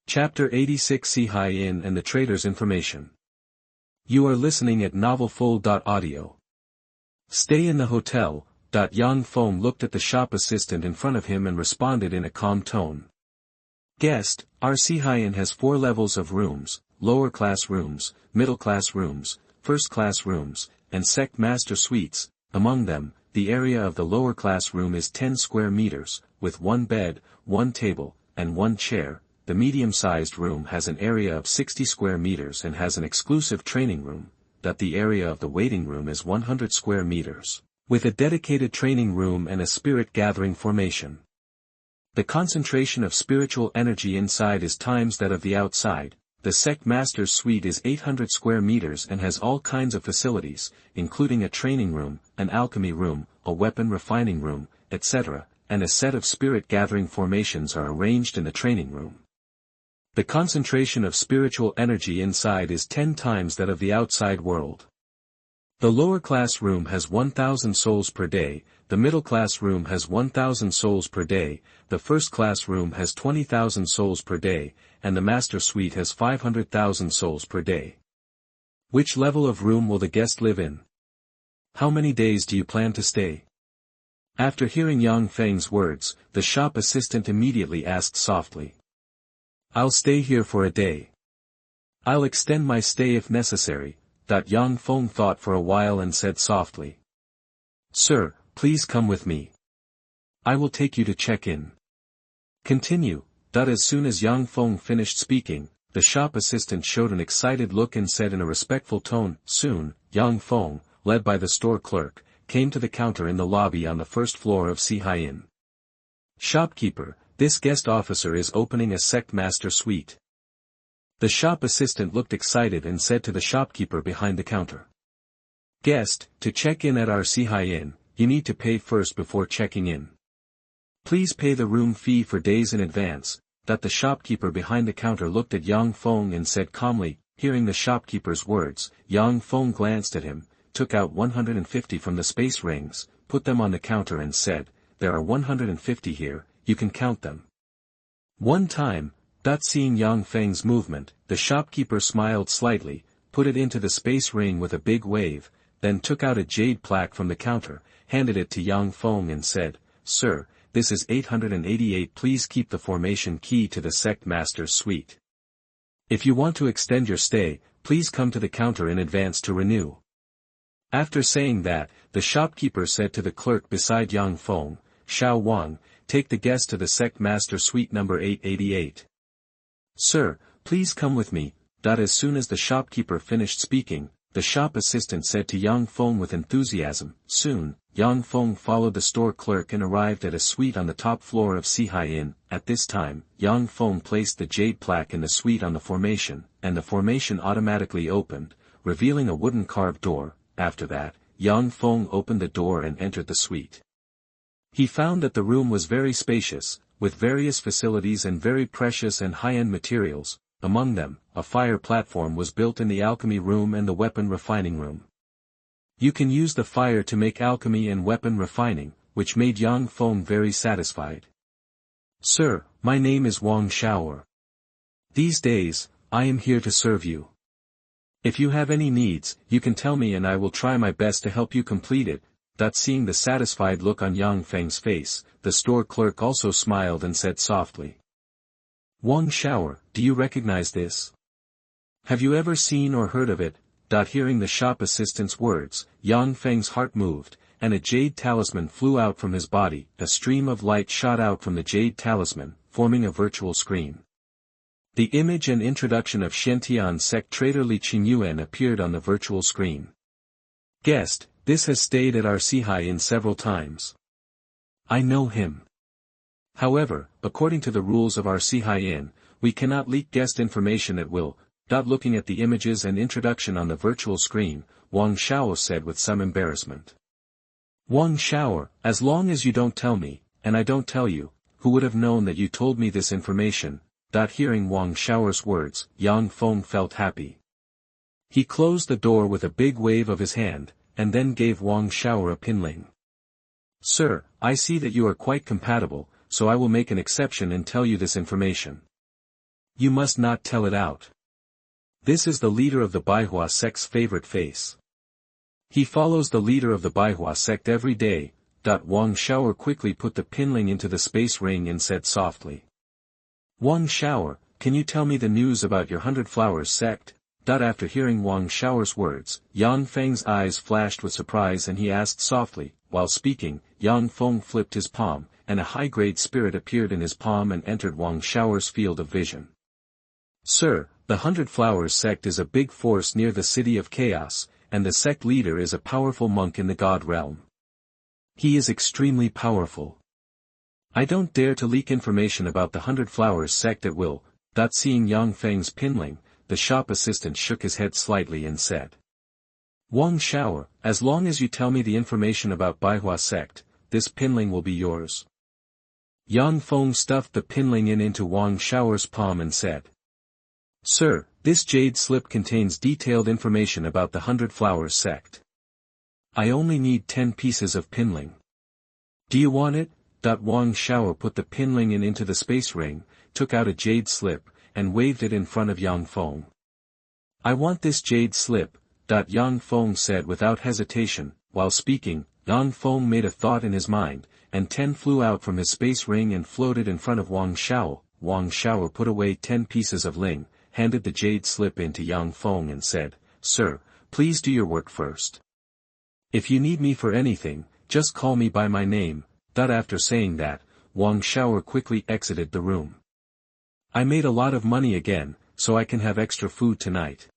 Chapter 86 Sihai Inn and the Traitor's Information. You are listening at novelfull.audio. Stay in the hotel. Yang Feng looked at the shop assistant in front of him and responded in a calm tone. Guest, our Sihai Inn has 4 levels of rooms, lower class rooms, middle class rooms, first class rooms, and Sect master suites. Among them, the area of the lower class room is 10 square meters, with 1 bed, 1 table, and 1 chair. The medium-sized room has an area of 60 square meters and has an exclusive training room. The area of the waiting room is 100 square meters, with a dedicated training room and a spirit gathering formation. The concentration of spiritual energy inside is times that of the outside. The Sect Master's Suite is 800 square meters and has all kinds of facilities, including a training room, an alchemy room, a weapon refining room, etc., and a set of spirit gathering formations are arranged in the training room. The concentration of spiritual energy inside is 10 times that of the outside world. The lower class room has 1,000 souls per day, the middle class room has 1,000 souls per day, the first class room has 20,000 souls per day, and the master suite has 500,000 souls per day. Which level of room will the guest live in? How many days do you plan to stay? After hearing Yang Feng's words, the shop assistant immediately asked softly. I'll stay here for a day. I'll extend my stay if necessary. Yang Feng thought for a while and said softly. Sir, please come with me. I will take you to check-in. Continue. As soon as Yang Feng finished speaking, the shop assistant showed an excited look and said in a respectful tone, soon, Yang Feng, led by the store clerk, came to the counter in the lobby on the first floor of Sihai Inn. Shopkeeper, this guest officer is opening a Sect master suite. The shop assistant looked excited and said to the shopkeeper behind the counter. Guest, to check in at our Sihai Inn, you need to pay first before checking in. Please pay the room fee for days in advance. The shopkeeper behind the counter looked at Yang Feng and said calmly. Hearing the shopkeeper's words, Yang Feng glanced at him, took out 150 from the space rings, put them on the counter and said, there are 150 here, you can count them. One time, seeing Yang Feng's movement, the shopkeeper smiled slightly, put it into the space ring with a big wave, then took out a jade plaque from the counter, handed it to Yang Feng and said, Sir, this is 888, please keep the formation key to the Sect Master's suite. If you want to extend your stay, please come to the counter in advance to renew. After saying that, the shopkeeper said to the clerk beside Yang Feng, Xuanhuan, take the guest to the Sect Master suite number 888. Sir, please come with me. As soon as the shopkeeper finished speaking, the shop assistant said to Yang Feng with enthusiasm. Soon, Yang Feng followed the store clerk and arrived at a suite on the top floor of Sihai Inn. At this time, Yang Feng placed the jade plaque in the suite on the formation, and the formation automatically opened, revealing a wooden carved door. After that, Yang Feng opened the door and entered the suite. He found that the room was very spacious, with various facilities and very precious and high-end materials. Among them, a fire platform was built in the alchemy room and the weapon refining room. You can use the fire to make alchemy and weapon refining, which made Yang Feng very satisfied. Sir, my name is Wang Shaoer. These days, I am here to serve you. If you have any needs, you can tell me and I will try my best to help you complete it. Seeing the satisfied look on Yang Feng's face, the store clerk also smiled and said softly. Wang Shaoer, do you recognize this? Have you ever seen or heard of it? Hearing the shop assistant's words, Yang Feng's heart moved, and a jade talisman flew out from his body. A stream of light shot out from the jade talisman, forming a virtual screen. The image and introduction of Shentian Sect Traitor Li Qingyuan appeared on the virtual screen. Guest, this has stayed at our Sihai Inn several times. I know him. However, according to the rules of our Sihai Inn, we cannot leak guest information at will. Looking at the images and introduction on the virtual screen, Wang Shaoer said with some embarrassment. Wang Shaoer, as long as you don't tell me, and I don't tell you, who would have known that you told me this information? Hearing Wang Shaoer's words, Yang Feng felt happy. He closed the door with a big wave of his hand, and then gave Wang Shaoer a pinling. Sir, I see that you are quite compatible, so I will make an exception and tell you this information. You must not tell it out. This is the leader of the Baihua sect's favorite face. He follows the leader of the Baihua sect every day. Wang Shaoer quickly put the pinling into the space ring and said softly. Wang Shaoer, can you tell me the news about your 100 Flowers sect? After hearing Wang Shaoer's words, Yang Feng's eyes flashed with surprise and he asked softly. While speaking, Yang Feng flipped his palm, and a high-grade spirit appeared in his palm and entered Wang Shaoer's field of vision. Sir, the 100 Flowers sect is a big force near the City of Chaos, and the sect leader is a powerful monk in the God realm. He is extremely powerful. I don't dare to leak information about the 100 Flowers sect at will. Seeing Yang Feng's pinling, the shop assistant shook his head slightly and said. Wang Shaoer, as long as you tell me the information about Baihua sect, this pinling will be yours. Yang Feng stuffed the pinling into Wang Shaoer's palm and said. Sir, this jade slip contains detailed information about the 100 Flowers sect. I only need 10 pieces of pinling. Do you want it? Wang Xiao put the pinling into the space ring, took out a jade slip, and waved it in front of Yang Feng. I want this jade slip, Yang Feng said without hesitation. While speaking, Yang Feng made a thought in his mind, and 10 flew out from his space ring and floated in front of Wang Xiao. Wang Xiao put away 10 pieces of ling, handed the jade slip into Yang Feng and said, "Sir, please do your work first. If you need me for anything, just call me by my name." After saying that, Wang Xiao quickly exited the room. I made a lot of money again, so I can have extra food tonight.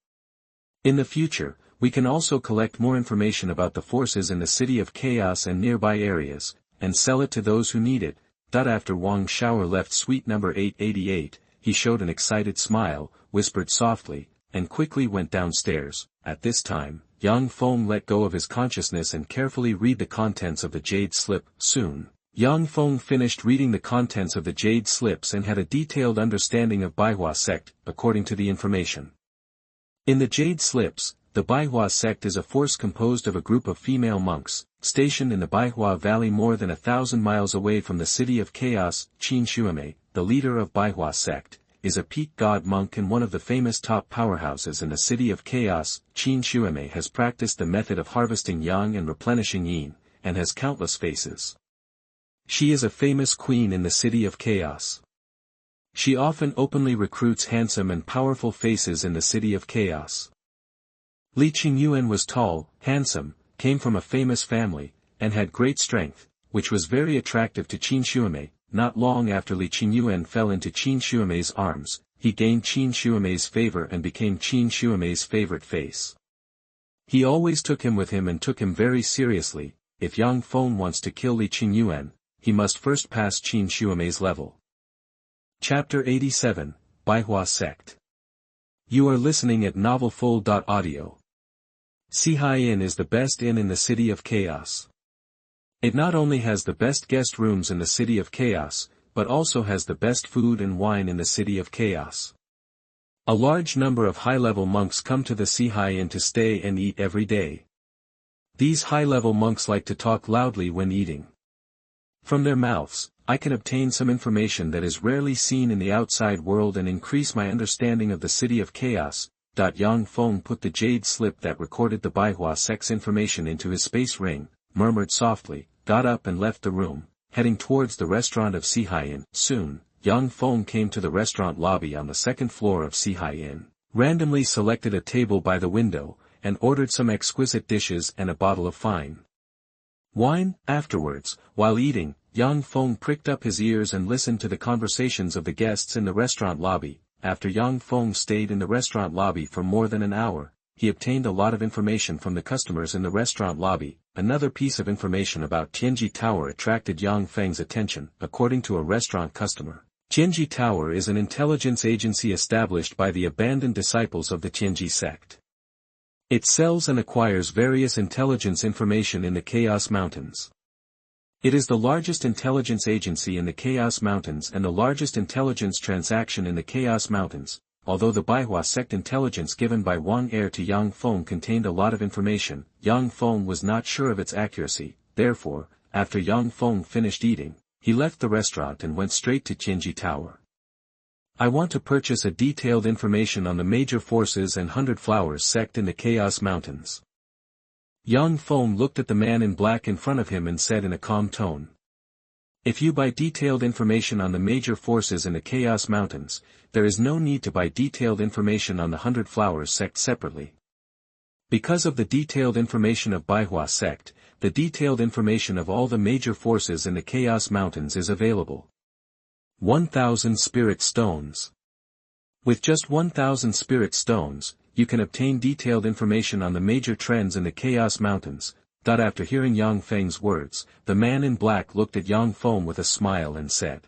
In the future, we can also collect more information about the forces in the City of Chaos and nearby areas, and sell it to those who need it. After Wang Xiao left suite number 888, he showed an excited smile, whispered softly, and quickly went downstairs. At this time, Yang Feng let go of his consciousness and carefully read the contents of the jade slip. Soon, Yang Feng finished reading the contents of the jade slips and had a detailed understanding of Baihua Sect, according to the information. In the jade slips, the Baihua Sect is a force composed of a group of female monks, stationed in the Baihua Valley more than 1,000 miles away from the City of Chaos. Xuemei, the leader of Baihua Sect, is a peak god monk and one of the famous top powerhouses in the City of Chaos. Xuemei has practiced the method of harvesting yang and replenishing yin, and has countless faces. She is a famous queen in the City of Chaos. She often openly recruits handsome and powerful faces in the City of Chaos. Li Qingyuan was tall, handsome, came from a famous family, and had great strength, which was very attractive to Qin Xuemei. Not long after Li Qingyuan fell into Qin Xuemei's arms, he gained Qin Xuemei's favor and became Qin Xuemei's favorite face. He always took him with him and took him very seriously. If Yang Feng wants to kill Li Qingyuan, he must first pass Qin Xuemei's level. Chapter 87, Baihua Sect. You are listening at novelfull.audio. Sihai Inn is the best inn in the City of Chaos. It not only has the best guest rooms in the City of Chaos, but also has the best food and wine in the City of Chaos. A large number of high-level monks come to the Sihai Inn to stay and eat every day. These high-level monks like to talk loudly when eating. From their mouths, I can obtain some information that is rarely seen in the outside world and increase my understanding of the City of Chaos. Yang Feng put the jade slip that recorded the Baihua Sect's information into his space ring, murmured softly, got up and left the room, heading towards the restaurant of Sihai Inn. Soon, Yang Feng came to the restaurant lobby on the second floor of Sihai Inn, randomly selected a table by the window, and ordered some exquisite dishes and a bottle of fine wine. Afterwards, while eating, Yang Feng pricked up his ears and listened to the conversations of the guests in the restaurant lobby. After Yang Feng stayed in the restaurant lobby for more than an hour, he obtained a lot of information from the customers in the restaurant lobby. Another piece of information about Tianji Tower attracted Yang Feng's attention. According to a restaurant customer, Tianji Tower is an intelligence agency established by the abandoned disciples of the Tianji sect. It sells and acquires various intelligence information in the Chaos Mountains. It is the largest intelligence agency in the Chaos Mountains and the largest intelligence transaction in the Chaos Mountains. Although the Baihua Sect intelligence given by Wang Er to Yang Feng contained a lot of information, Yang Feng was not sure of its accuracy. Therefore, after Yang Feng finished eating, he left the restaurant and went straight to Tianji Tower. I want to purchase a detailed information on the major forces and 100 Flowers sect in the Chaos Mountains. Yang Feng looked at the man in black in front of him and said in a calm tone, "If you buy detailed information on the major forces in the Chaos Mountains, there is no need to buy detailed information on the 100 Flowers sect separately. Because of the detailed information of Baihua Sect, the detailed information of all the major forces in the Chaos Mountains is available. 1,000 Spirit Stones. With just 1,000 Spirit Stones, you can obtain detailed information on the major trends in the Chaos Mountains." After hearing Yang Feng's words, the man in black looked at Yang Feng with a smile and said,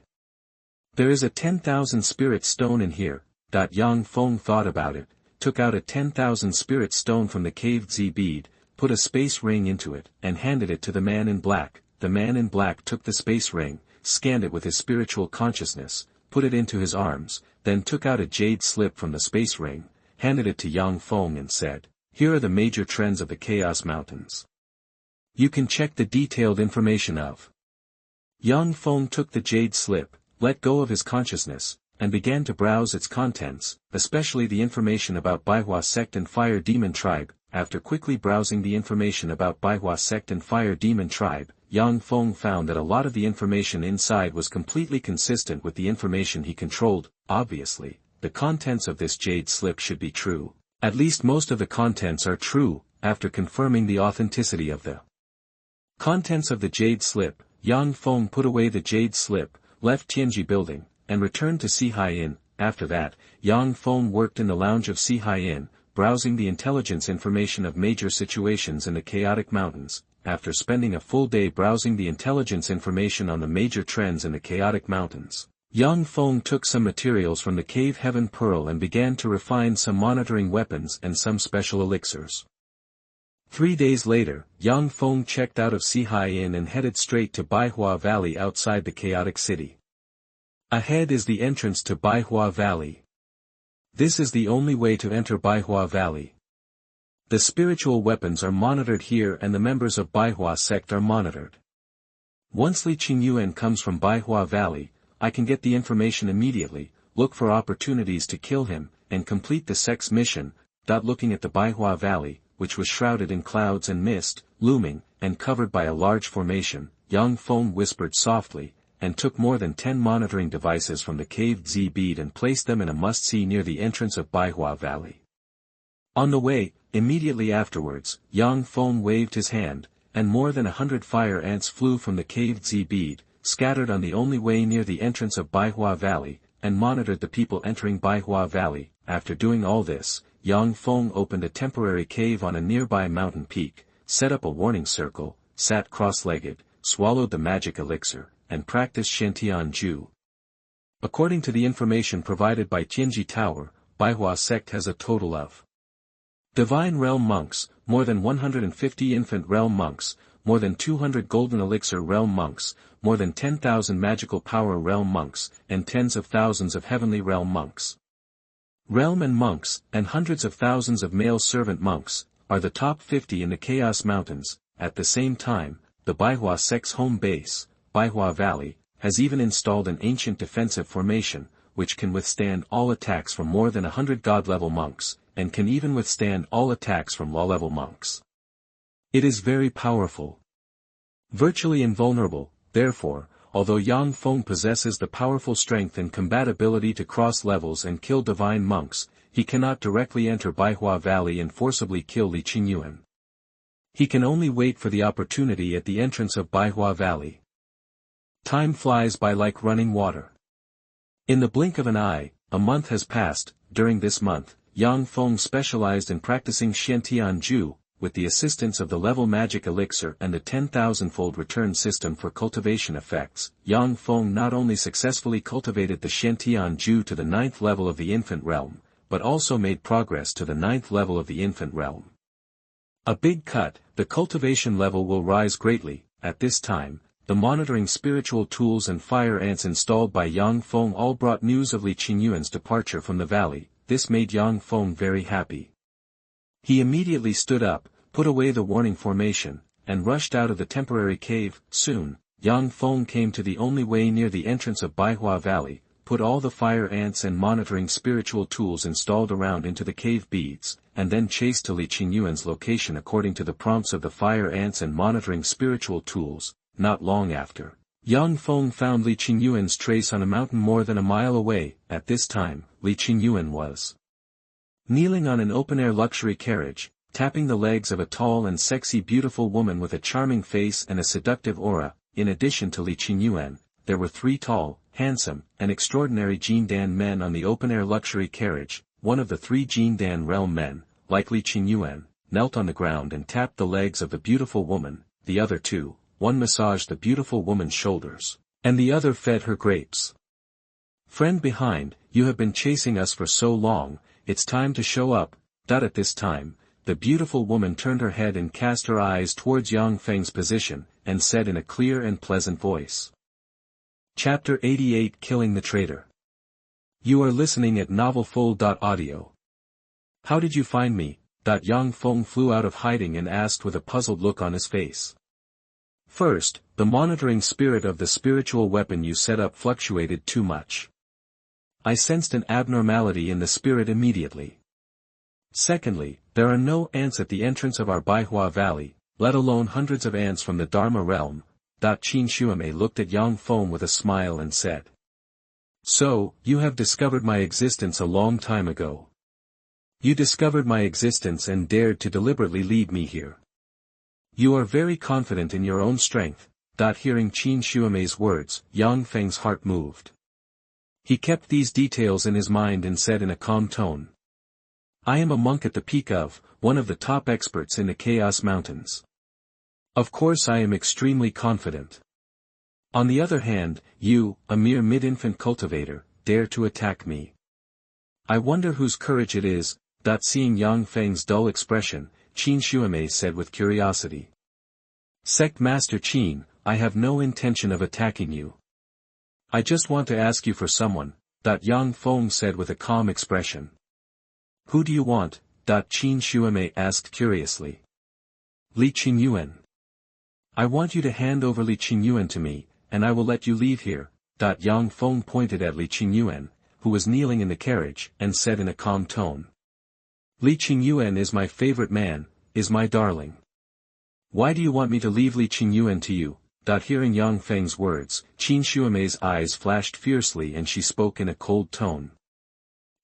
"There is a 10,000 Spirit Stone in here." Yang Feng thought about it, took out a 10,000 Spirit Stone from the caved Z bead, put a space ring into it, and handed it to the man in black. The man in black took the space ring, scanned it with his spiritual consciousness, put it into his arms, then took out a jade slip from the space ring, handed it to Yang Feng and said, "Here are the major trends of the Chaos Mountains. You can check the detailed information of. Yang Feng took the jade slip, let go of his consciousness, and began to browse its contents, especially the information about Baihua Sect and Fire Demon Tribe. After quickly browsing the information about Baihua Sect and Fire Demon Tribe, Yang Feng found that a lot of the information inside was completely consistent with the information he controlled. Obviously, the contents of this jade slip should be true. At least most of the contents are true. After confirming the authenticity of the contents of the jade slip, Yang Feng put away the jade slip, left Tianji building, and returned to Sihai Inn. After that, Yang Feng worked in the lounge of Sihai Inn, browsing the intelligence information of major situations in the chaotic mountains. After spending a full day browsing the intelligence information on the major trends in the chaotic mountains, Yang Feng took some materials from the cave Heaven Pearl and began to refine some monitoring weapons and some special elixirs. 3 days later, Yang Feng checked out of Sihai Inn and headed straight to Baihua Valley outside the chaotic city. Ahead is the entrance to Baihua Valley. This is the only way to enter Baihua Valley. The spiritual weapons are monitored here and the members of Baihua Sect are monitored. Once Li Qingyuan comes from Baihua Valley, I can get the information immediately, look for opportunities to kill him, and complete the Sect's mission. Looking at the Baihua Valley, which was shrouded in clouds and mist, looming, and covered by a large formation, Yang Feng whispered softly, and took more than 10 monitoring devices from the cave Z-bead and placed them in a must-see near the entrance of Baihua Valley. On the way, immediately afterwards, Yang Feng waved his hand, and more than 100 fire ants flew from the cave Z-bead, scattered on the only way near the entrance of Baihua Valley, and monitored the people entering Baihua Valley. After doing all this, Yang Feng opened a temporary cave on a nearby mountain peak, set up a warning circle, sat cross-legged, swallowed the magic elixir, and practiced Shantian Ju. According to the information provided by Tianji Tower, Baihua Sect has a total of Divine Realm Monks, more than 150 Infant Realm Monks, more than 200 Golden Elixir Realm Monks, more than 10,000 Magical Power Realm Monks, and tens of thousands of Heavenly Realm Monks. Realm and Monks, and hundreds of thousands of male servant monks, are the top 50 in the Chaos Mountains. At the same time, the Baihua Sect's home base, Baihua Valley, has even installed an ancient defensive formation, which can withstand all attacks from more than 100 God-level monks, and can even withstand all attacks from law-level monks. It is very powerful. Virtually invulnerable, therefore, although Yang Feng possesses the powerful strength and compatibility to cross levels and kill divine monks, he cannot directly enter Baihua Valley and forcibly kill Li Qingyuan. He can only wait for the opportunity at the entrance of Baihua Valley. Time flies by like running water. In the blink of an eye, a month has passed. During this month, Yang Feng specialized in practicing Shantian Ju, with the assistance of the level magic elixir and the 10,000-fold return system for cultivation effects. Yang Feng not only successfully cultivated the Shantian Ju to the 9th level of the infant realm, but also made progress to the 9th level of the infant realm. A big cut, the cultivation level will rise greatly. At this time, the monitoring spiritual tools and fire ants installed by Yang Feng all brought news of Li Qingyuan's departure from the valley. This made Yang Feng very happy. He immediately stood up, put away the warning formation, and rushed out of the temporary cave. Soon, Yang Feng came to the only way near the entrance of Baihua Valley, put all the fire ants and monitoring spiritual tools installed around into the cave beads, and then chased to Li Qingyuan's location according to the prompts of the fire ants and monitoring spiritual tools. Not long after, Yang Feng found Li Qingyuan's trace on a mountain more than a mile away. At this time, Li Qingyuan was kneeling on an open-air luxury carriage, tapping the legs of a tall and sexy beautiful woman with a charming face and a seductive aura. In addition to Li Qingyuan, there were 3 tall, handsome, and extraordinary Jindan men on the open-air luxury carriage. One of the 3 Jindan realm men, like Li Qingyuan, knelt on the ground and tapped the legs of the beautiful woman. The other 2, one massaged the beautiful woman's shoulders, and the other fed her grapes. Friend behind, you have been chasing us for so long, it's time to show up. At this time, the beautiful woman turned her head and cast her eyes towards Yang Feng's position, and said in a clear and pleasant voice. Chapter 88 Killing the Traitor. You are listening at novelfull.audio. How did you find me? Yang Feng flew out of hiding and asked with a puzzled look on his face. First, the monitoring spirit of the spiritual weapon you set up fluctuated too much. I sensed an abnormality in the spirit immediately. Secondly, there are no ants at the entrance of our Baihua Valley, let alone hundreds of ants from the Dharma realm. Qin Xuemei looked at Yang Feng with a smile and said. So, you have discovered my existence a long time ago. You discovered my existence and dared to deliberately lead me here. You are very confident in your own strength. Hearing Qin Xuemei's words, Yang Feng's heart moved. He kept these details in his mind and said in a calm tone. I am a monk at the peak of, one of the top experts in the Chaos Mountains. Of course I am extremely confident. On the other hand, you, a mere mid-infant cultivator, dare to attack me. I wonder whose courage it is. Seeing Yang Feng's dull expression, Qin Xuemei said with curiosity. Sect Master Qin, I have no intention of attacking you. I just want to ask you for someone, Yang Feng said with a calm expression. Who do you want? Qin Xuemei asked curiously. Li Qingyuan. I want you to hand over Li Qingyuan to me, and I will let you leave here. Yang Feng pointed at Li Qingyuan, who was kneeling in the carriage, and said in a calm tone. Li Qingyuan is my favorite man, is my darling. Why do you want me to leave Li Qingyuan to you? Hearing Yang Feng's words, Qin Xuemei's eyes flashed fiercely and she spoke in a cold tone.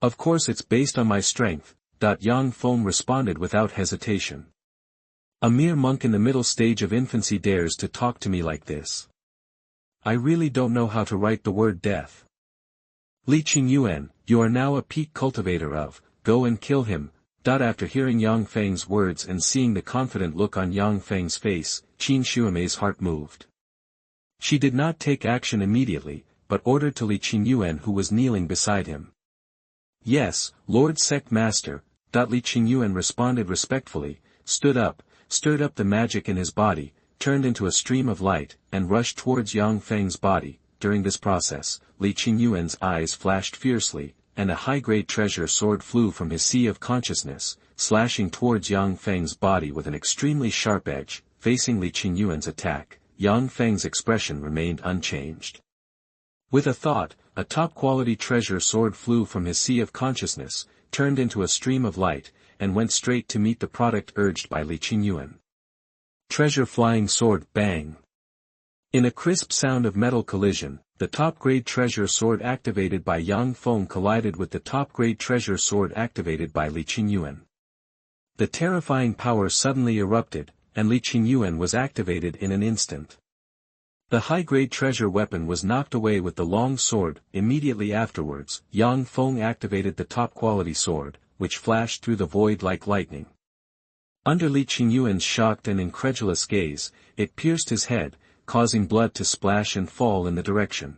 Of course it's based on my strength. Yang Feng responded without hesitation. A mere monk in the middle stage of infancy dares to talk to me like this. I really don't know how to write the word death. Li Qingyuan, you are now a peak cultivator of, go and kill him. After hearing Yang Feng's words and seeing the confident look on Yang Feng's face, Qin Xuemei's heart moved. She did not take action immediately, but ordered to Li Qingyuan who was kneeling beside him. Yes, Lord Sect Master. Li Qingyuan responded respectfully, stood up, stirred up the magic in his body, turned into a stream of light, and rushed towards Yang Feng's body. During this process, Li Qingyuan's eyes flashed fiercely, and a high-grade treasure sword flew from his sea of consciousness, slashing towards Yang Feng's body with an extremely sharp edge. Facing Li Qingyuan's attack, Yang Feng's expression remained unchanged. With a thought, a top-quality treasure sword flew from his sea of consciousness, turned into a stream of light, and went straight to meet the product urged by Li Qingyuan. Treasure flying sword, bang! In a crisp sound of metal collision, the top-grade treasure sword activated by Yang Feng collided with the top-grade treasure sword activated by Li Qingyuan. The terrifying power suddenly erupted, and Li Qingyuan was activated in an instant. The high-grade treasure weapon was knocked away with the long sword. Immediately afterwards, Yang Feng activated the top-quality sword, which flashed through the void like lightning. Under Li Qingyuan's shocked and incredulous gaze, it pierced his head, causing blood to splash and fall in the direction.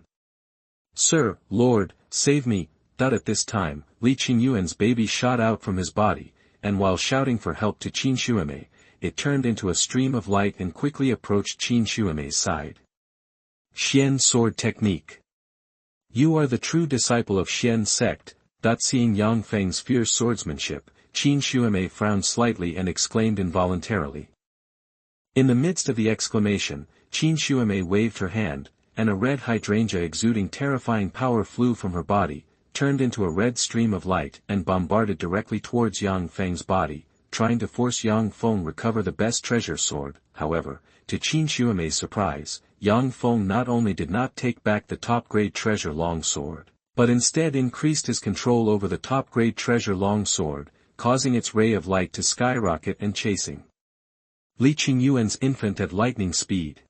Sir, Lord, save me! At this time, Li Qingyuan's baby shot out from his body, and while shouting for help to Qin Xuemei, it turned into a stream of light and quickly approached Qin Xuemei's side. Xian Sword Technique. You are the true disciple of Xian Sect. Seeing Yang Feng's fierce swordsmanship, Qin Xuemei frowned slightly and exclaimed involuntarily. In the midst of the exclamation, Qin Xuemei waved her hand, and a red hydrangea exuding terrifying power flew from her body, turned into a red stream of light and bombarded directly towards Yang Feng's body, trying to force Yang Feng recover the best treasure sword. However, to Qin Xuemei's surprise, Yang Feng not only did not take back the top-grade treasure long sword, but instead increased his control over the top-grade treasure long sword, causing its ray of light to skyrocket and chasing Li Qingyuan's infant at lightning speed.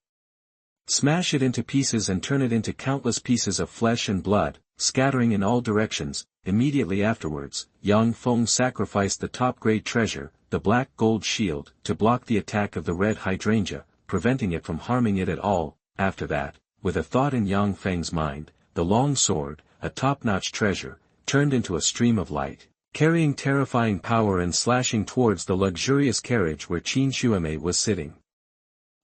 Smash it into pieces and turn it into countless pieces of flesh and blood, scattering in all directions. Immediately afterwards, Yang Feng sacrificed the top-grade treasure, the black gold shield, to block the attack of the red hydrangea, preventing it from harming it at all. After that, with a thought in Yang Feng's mind, the long sword, a top-notch treasure, turned into a stream of light, carrying terrifying power and slashing towards the luxurious carriage where Qin Xuemei was sitting.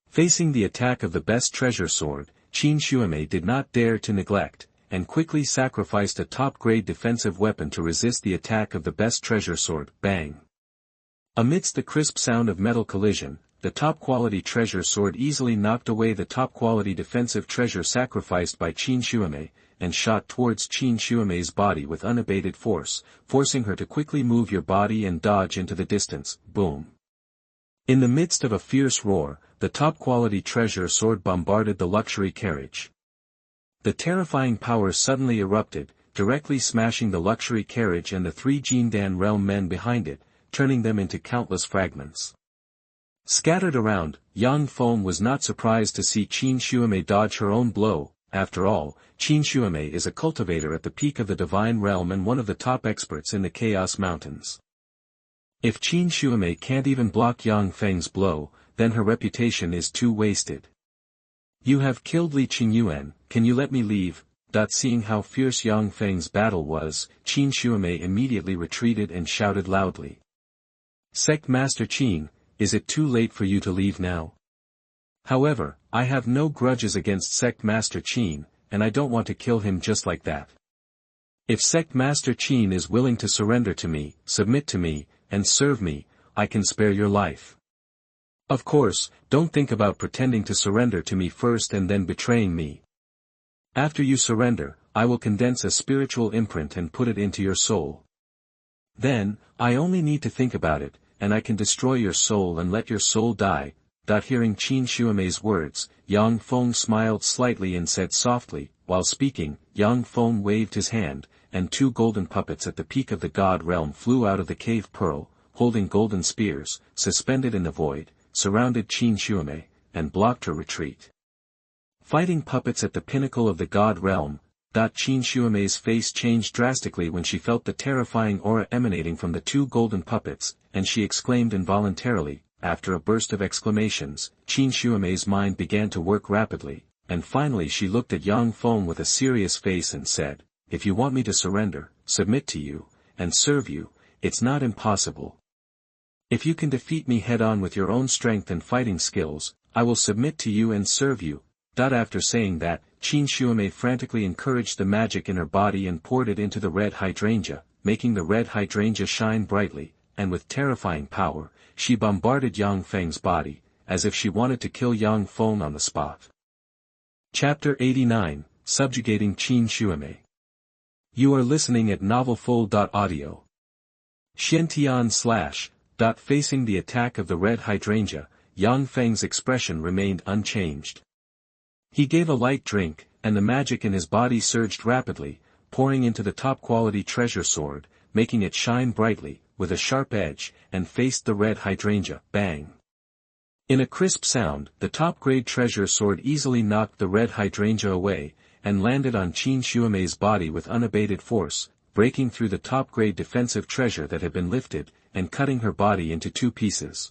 Facing the attack of the best treasure sword, Qin Xuemei did not dare to neglect, and quickly sacrificed a top-grade defensive weapon to resist the attack of the best treasure sword. Bang! Amidst the crisp sound of metal collision, the top-quality treasure sword easily knocked away the top-quality defensive treasure sacrificed by Xuemei, and shot towards Xuemei's body with unabated force, forcing her to quickly move your body and dodge into the distance. Boom. In the midst of a fierce roar, the top-quality treasure sword bombarded the luxury carriage. The terrifying power suddenly erupted, directly smashing the luxury carriage and the 3 Jindan realm men behind it, turning them into countless fragments. Scattered around, young Feng was not surprised to see Xuemei dodge her own blow. After all, Xuemei is a cultivator at the peak of the divine realm and one of the top experts in the Chaos Mountains. If Xuemei can't even block Yang Feng's blow, then her reputation is too wasted. You have killed Li Qingyuan, can you let me leave? Seeing how fierce Yang Feng's battle was, Xuemei immediately retreated and shouted loudly. Sect Master Qin, is it too late for you to leave now? However, I have no grudges against Sect Master Qin, and I don't want to kill him just like that. If Sect Master Qin is willing to surrender to me, submit to me, and serve me, I can spare your life. Of course, don't think about pretending to surrender to me first and then betraying me. After you surrender, I will condense a spiritual imprint and put it into your soul. Then, I only need to think about it, and I can destroy your soul and let your soul die. Hearing Xuemei's words, Yang Feng smiled slightly and said softly, while speaking, Yang Feng waved his hand, and 2 golden puppets at the peak of the god realm flew out of the cave pearl, holding golden spears, suspended in the void, surrounded Xuemei, and blocked her retreat. Fighting puppets at the pinnacle of the god realm. Xuemei's face changed drastically when she felt the terrifying aura emanating from the 2 golden puppets, and she exclaimed involuntarily. After a burst of exclamations, Xuemei's mind began to work rapidly, and finally she looked at Yang Feng with a serious face and said, if you want me to surrender, submit to you, and serve you, it's not impossible. If you can defeat me head-on with your own strength and fighting skills, I will submit to you and serve you. After saying that, Xuemei frantically encouraged the magic in her body and poured it into the red hydrangea, making the red hydrangea shine brightly, and with terrifying power, she bombarded Yang Feng's body, as if she wanted to kill Yang Feng on the spot. Chapter 89, Subjugating Xuemei. You are listening at novelfull.audio. Xiantian / Facing the attack of the red hydrangea, Yang Feng's expression remained unchanged. He gave a light drink, and the magic in his body surged rapidly, pouring into the top-quality treasure sword, making it shine brightly, with a sharp edge, and faced the red hydrangea. Bang! In a crisp sound, the top-grade treasure sword easily knocked the red hydrangea away, and landed on Xuemei's body with unabated force, breaking through the top-grade defensive treasure that had been lifted, and cutting her body into 2 pieces.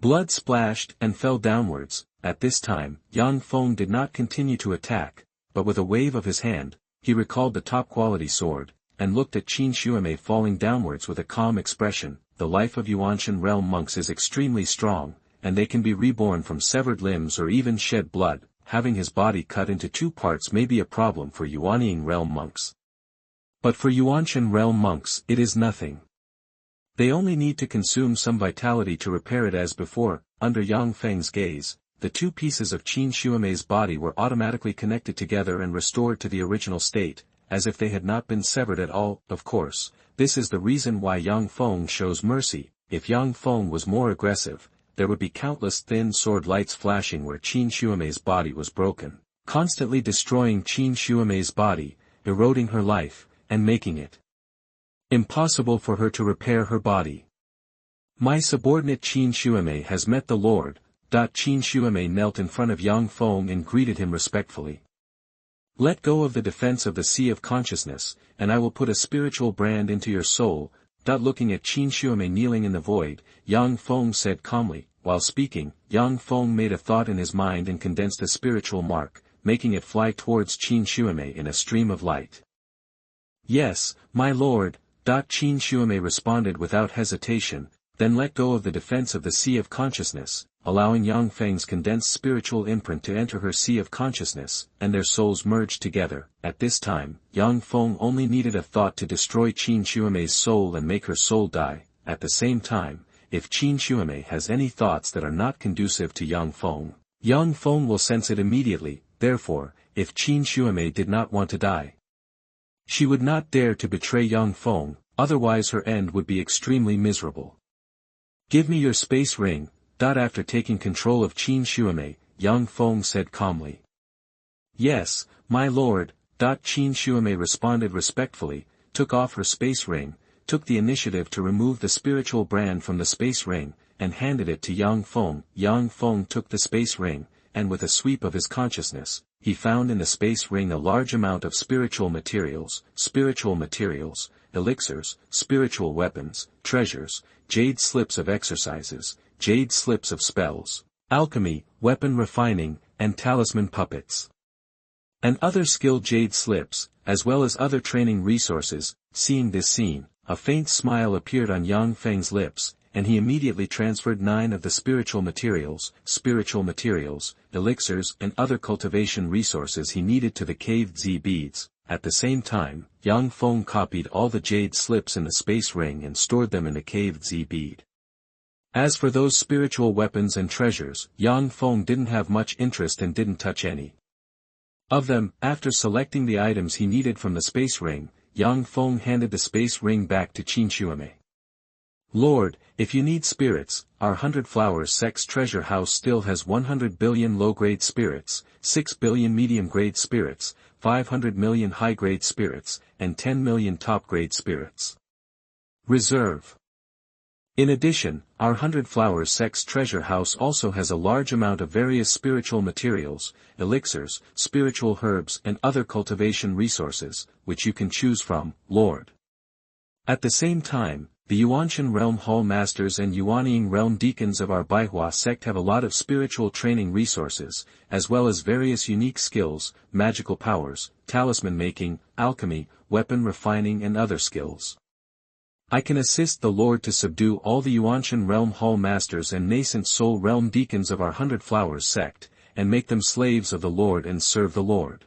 Blood splashed and fell downwards. At this time, Yang Feng did not continue to attack, but with a wave of his hand, he recalled the top-quality sword, and looked at Xuemei falling downwards with a calm expression. The life of Yuanshan realm monks is extremely strong, and they can be reborn from severed limbs or even shed blood. Having his body cut into 2 parts may be a problem for Yuanying realm monks. But for Yuanshan realm monks it is nothing. They only need to consume some vitality to repair it as before. Under Yang Feng's gaze, the 2 pieces of Xuemei's body were automatically connected together and restored to the original state, as if they had not been severed at all. Of course, this is the reason why Yang Feng shows mercy. If Yang Feng was more aggressive, there would be countless thin sword lights flashing where Xuemei's body was broken, constantly destroying Xuemei's body, eroding her life, and making it impossible for her to repair her body. My subordinate Xuemei has met the Lord. Xuemei knelt in front of Yang Feng and greeted him respectfully. Let go of the defense of the Sea of Consciousness, and I will put a spiritual brand into your soul. Looking at Xuemei kneeling in the void, Yang Feng said calmly. While speaking, Yang Feng made a thought in his mind and condensed a spiritual mark, making it fly towards Xuemei in a stream of light. Yes, my lord. Xuemei responded without hesitation, then let go of the defense of the Sea of Consciousness, allowing Yang Feng's condensed spiritual imprint to enter her Sea of Consciousness, and their souls merged together. At this time, Yang Feng only needed a thought to destroy Xuemei's soul and make her soul die. At the same time, if Qin Xuemei has any thoughts that are not conducive to Yang Feng will sense it immediately. Therefore, if Qin Xuemei did not want to die, she would not dare to betray Yang Feng, otherwise her end would be extremely miserable. Give me your space ring. After taking control of Qin Xuemei, Yang Feng said calmly. Yes, my lord. Qin Xuemei responded respectfully, took off her space ring, took the initiative to remove the spiritual brand from the space ring, and handed it to Yang Feng. Yang Feng took the space ring, and with a sweep of his consciousness, he found in the space ring a large amount of spiritual materials, elixirs, spiritual weapons, treasures, jade slips of exercises, jade slips of spells, alchemy, weapon refining, and talisman puppets. And other skilled jade slips, as well as other training resources. Seeing this scene, a faint smile appeared on Yang Feng's lips, and he immediately transferred 9 of the spiritual materials, elixirs and other cultivation resources he needed to the caved Z beads. At the same time, Yang Feng copied all the jade slips in the space ring and stored them in the caved Z bead. As for those spiritual weapons and treasures, Yang Feng didn't have much interest and didn't touch any of them. After selecting the items he needed from the space ring, Yang Feng handed the space ring back to Qin Xuemei. Lord, if you need spirits, our 100 Flowers Sect's treasure house still has 100 billion low-grade spirits, 6 billion medium-grade spirits, 500 million high-grade spirits, and 10 million top-grade spirits. Reserve. In addition, our 100 Flowers Sect's treasure house also has a large amount of various spiritual materials, elixirs, spiritual herbs and other cultivation resources, which you can choose from, Lord. At the same time, the Yuanshan Realm Hall Masters and Yuanying Realm Deacons of our Baihua sect have a lot of spiritual training resources, as well as various unique skills, magical powers, talisman making, alchemy, weapon refining and other skills. I can assist the Lord to subdue all the Yuanshan Realm Hall Masters and Nascent Soul Realm Deacons of our 100 Flowers sect, and make them slaves of the Lord and serve the Lord.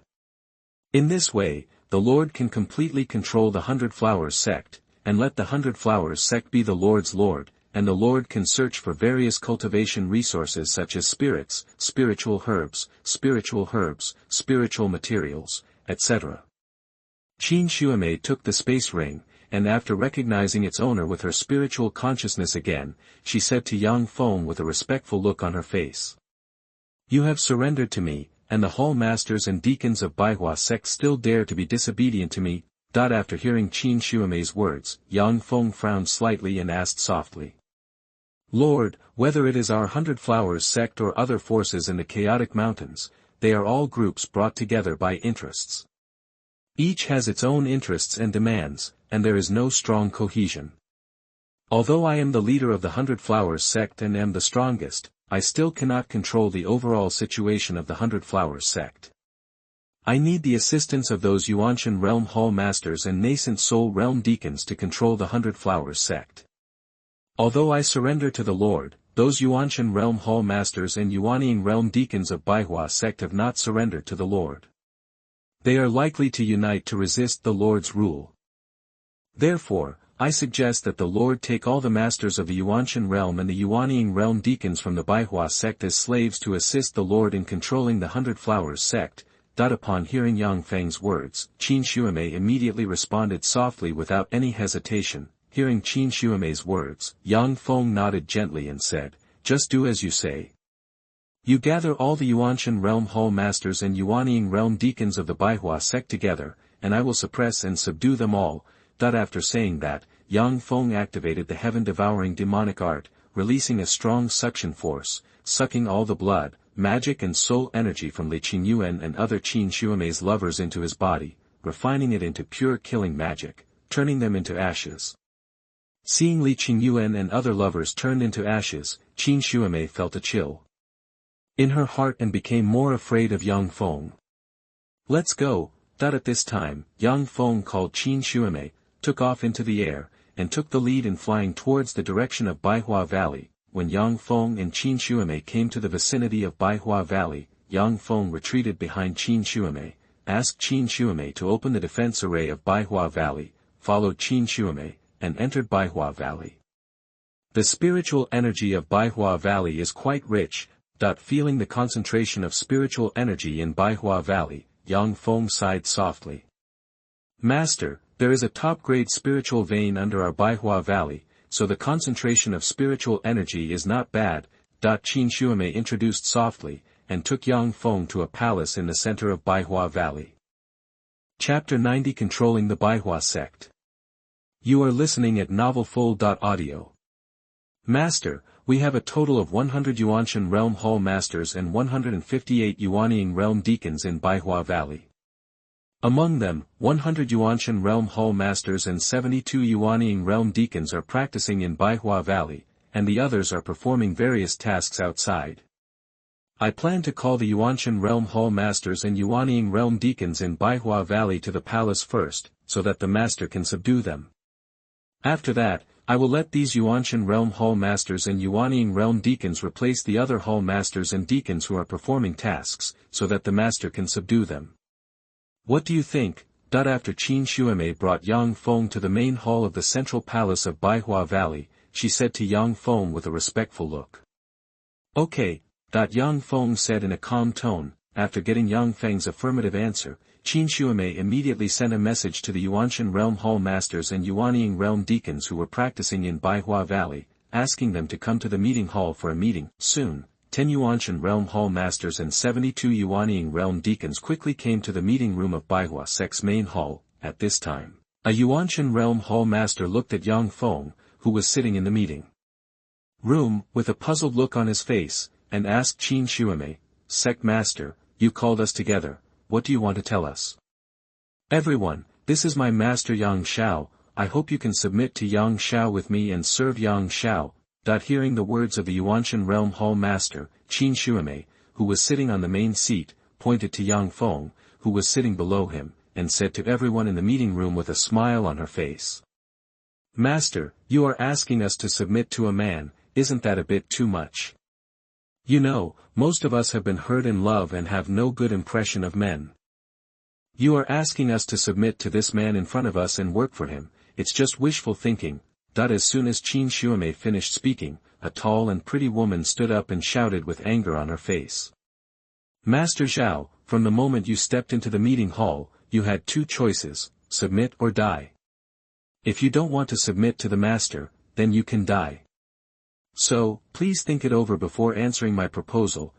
In this way, the Lord can completely control the 100 Flowers sect, and let the 100 Flowers sect be the Lord's Lord, and the Lord can search for various cultivation resources such as spirits, spiritual herbs, spiritual materials, etc. Qin Xuemei took the space ring, and after recognizing its owner with her spiritual consciousness again, she said to Yang Feng with a respectful look on her face. You have surrendered to me, and the Hall Masters and Deacons of Baihua sect still dare to be disobedient to me. After hearing Qin Xuemei's words, Yang Feng frowned slightly and asked softly. Lord, whether it is our 100 Flowers sect or other forces in the chaotic mountains, they are all groups brought together by interests. Each has its own interests and demands, and there is no strong cohesion. Although I am the leader of the 100 Flowers sect and am the strongest, I still cannot control the overall situation of the 100 Flowers sect. I need the assistance of those Yuanshan Realm Hall Masters and Nascent Soul Realm Deacons to control the 100 Flowers sect. Although I surrender to the Lord, those Yuanshan Realm Hall Masters and Yuanying Realm Deacons of Baihua sect have not surrendered to the Lord. They are likely to unite to resist the Lord's rule. Therefore, I suggest that the Lord take all the Masters of the Yuanshan Realm and the Yuanying Realm Deacons from the Baihua sect as slaves to assist the Lord in controlling the 100 Flowers sect. Upon hearing Yang Feng's words, Qin Xuemei immediately responded softly without any hesitation. Hearing Qin Xuemei's words, Yang Feng nodded gently and said, Just do as you say. You gather all the Yuanshan Realm Hall Masters and Yuanying Realm Deacons of the Baihua sect together, and I will suppress and subdue them all. After saying that, Yang Feng activated the heaven-devouring demonic art, releasing a strong suction force, sucking all the blood, magic and soul energy from Li Qingyuan and other Qin Xuemei's lovers into his body, refining it into pure killing magic, turning them into ashes. Seeing Li Qingyuan and other lovers turned into ashes, Qin Xuemei felt a chill in her heart and became more afraid of Yang Feng. Let's go. At this time, Yang Feng called Qin Xuemei, took off into the air, and took the lead in flying towards the direction of Baihua Valley. When Yang Feng and Qin Xuemei came to the vicinity of Baihua Valley, Yang Feng retreated behind Qin Xuemei, asked Qin Xuemei to open the defense array of Baihua Valley, followed Qin Xuemei, and entered Baihua Valley. The spiritual energy of Baihua Valley is quite rich. Feeling the concentration of spiritual energy in Baihua Valley, Yang Feng sighed softly. Master, there is a top-grade spiritual vein under our Baihua Valley, so the concentration of spiritual energy is not bad. Xuemei introduced softly, and took Yang Feng to a palace in the center of Baihua Valley. Chapter 90 Controlling the Baihua Sect. You are listening at NovelFull.audio. Master, we have a total of 100 Yuanshan Realm Hall Masters and 158 Yuanying Realm Deacons in Baihua Valley. Among them, 100 Yuanshan Realm Hall Masters and 72 Yuanying Realm Deacons are practicing in Baihua Valley, and the others are performing various tasks outside. I plan to call the Yuanshan Realm Hall Masters and Yuanying Realm Deacons in Baihua Valley to the palace first, so that the Master can subdue them. After that, I will let these Yuanshan Realm Hall Masters and Yuanying Realm Deacons replace the other Hall Masters and Deacons who are performing tasks, so that the Master can subdue them. What do you think? After Xuemei brought Yang Feng to the main hall of the central palace of Baihua Valley, she said to Yang Feng with a respectful look. Okay, Yang Feng said in a calm tone. After getting Yang Feng's affirmative answer, Xuemei immediately sent a message to the Yuanshan Realm Hall Masters and Yuanying Realm Deacons who were practicing in Baihua Valley, asking them to come to the meeting hall for a meeting. Soon, 10 Yuanshan Realm Hall Masters and 72 Yuanying Realm Deacons quickly came to the meeting room of Baihua Sect's main hall. At this time, a Yuanshan Realm Hall Master looked at Yang Feng, who was sitting in the meeting room, with a puzzled look on his face, and asked Xuemei, Sect Master, you called us together. What do you want to tell us? Everyone, this is my master Yang Shao. I hope you can submit to Yang Shao with me and serve Yang Shao. Hearing the words of the Yuanshan Realm Hall Master, Xuemei, who was sitting on the main seat, pointed to Yang Feng, who was sitting below him, and said to everyone in the meeting room with a smile on her face. Master, you are asking us to submit to a man, isn't that a bit too much? You know, most of us have been hurt in love and have no good impression of men. You are asking us to submit to this man in front of us and work for him. It's just wishful thinking. As soon as Xuemei finished speaking, a tall and pretty woman stood up and shouted with anger on her face. Master Zhao, from the moment you stepped into the meeting hall, you had two choices, submit or die. If you don't want to submit to the master, then you can die. So, please think it over before answering my proposal.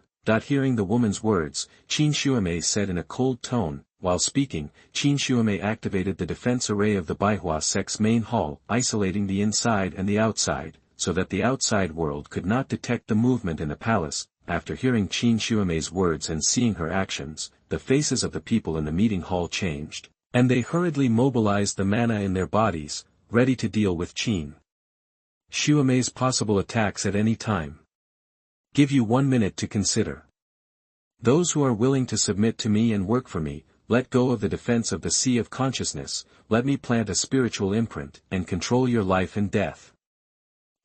Hearing the woman's words, Xuemei said in a cold tone. While speaking, Xuemei activated the defense array of the Baihua Sect's main hall, isolating the inside and the outside, so that the outside world could not detect the movement in the palace. After hearing Xuemei's words and seeing her actions, the faces of the people in the meeting hall changed, and they hurriedly mobilized the mana in their bodies, ready to deal with Xuemei's possible attacks at any time. Give you 1 minute to consider. Those who are willing to submit to me and work for me, let go of the defense of the sea of consciousness, let me plant a spiritual imprint, and control your life and death.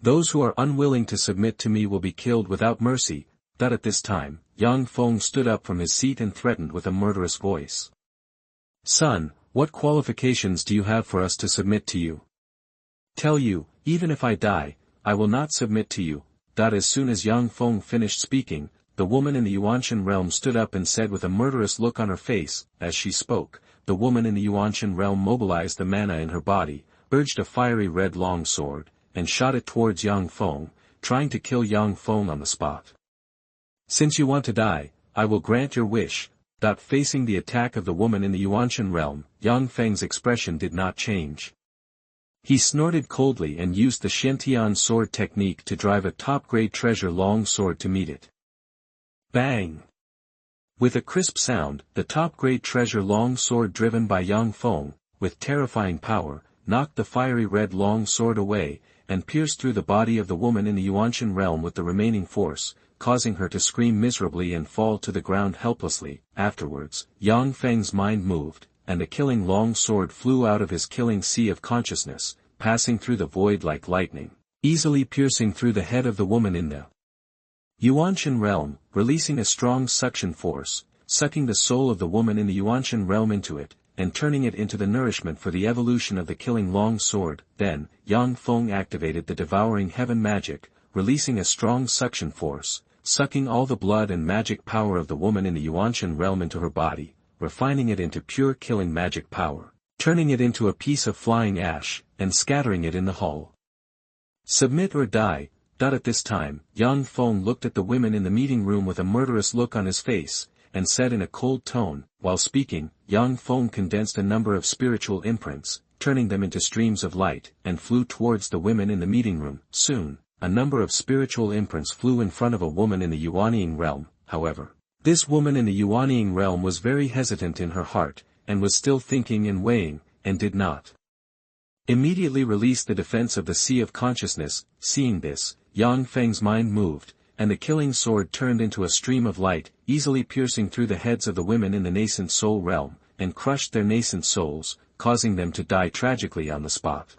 Those who are unwilling to submit to me will be killed without mercy. At this time, Yang Feng stood up from his seat and threatened with a murderous voice. Son, what qualifications do you have for us to submit to you? Tell you, even if I die, I will not submit to you. As soon as Yang Feng finished speaking, the woman in the Yuanshan realm stood up and said with a murderous look on her face. As she spoke, the woman in the Yuanshan realm mobilized the mana in her body, urged a fiery red long sword, and shot it towards Yang Feng, trying to kill Yang Feng on the spot. Since you want to die, I will grant your wish. Facing the attack of the woman in the Yuanshan realm, Yang Feng's expression did not change. He snorted coldly and used the Shintian sword technique to drive a top-grade treasure long sword to meet it. Bang! With a crisp sound, the top-grade treasure long sword driven by Yang Feng, with terrifying power, knocked the fiery red long sword away, and pierced through the body of the woman in the Yuanshan realm with the remaining force, causing her to scream miserably and fall to the ground helplessly. Afterwards, Yang Feng's mind moved, and the killing long sword flew out of his killing sea of consciousness, passing through the void like lightning, easily piercing through the head of the woman in the Yuanshan realm, releasing a strong suction force, sucking the soul of the woman in the Yuanshan realm into it. and turning it into the nourishment for the evolution of the killing long sword. Then, Yang Feng activated the devouring heaven magic, releasing a strong suction force, sucking all the blood and magic power of the woman in the Xuanhuan realm into her body, refining it into pure killing magic power, turning it into a piece of flying ash, and scattering it in the hull. Submit or die. At this time, Yang Feng looked at the women in the meeting room with a murderous look on his face, and said in a cold tone, while speaking, Yang Feng condensed a number of spiritual imprints, turning them into streams of light, and flew towards the women in the meeting room. Soon, a number of spiritual imprints flew in front of a woman in the Xuanhuan realm. However, this woman in the Xuanhuan realm was very hesitant in her heart, and was still thinking and weighing, and did not immediately release the defense of the Sea of Consciousness. Seeing this, Yang Feng's mind moved, and the killing sword turned into a stream of light, easily piercing through the heads of the women in the nascent soul realm, and crushed their nascent souls, causing them to die tragically on the spot.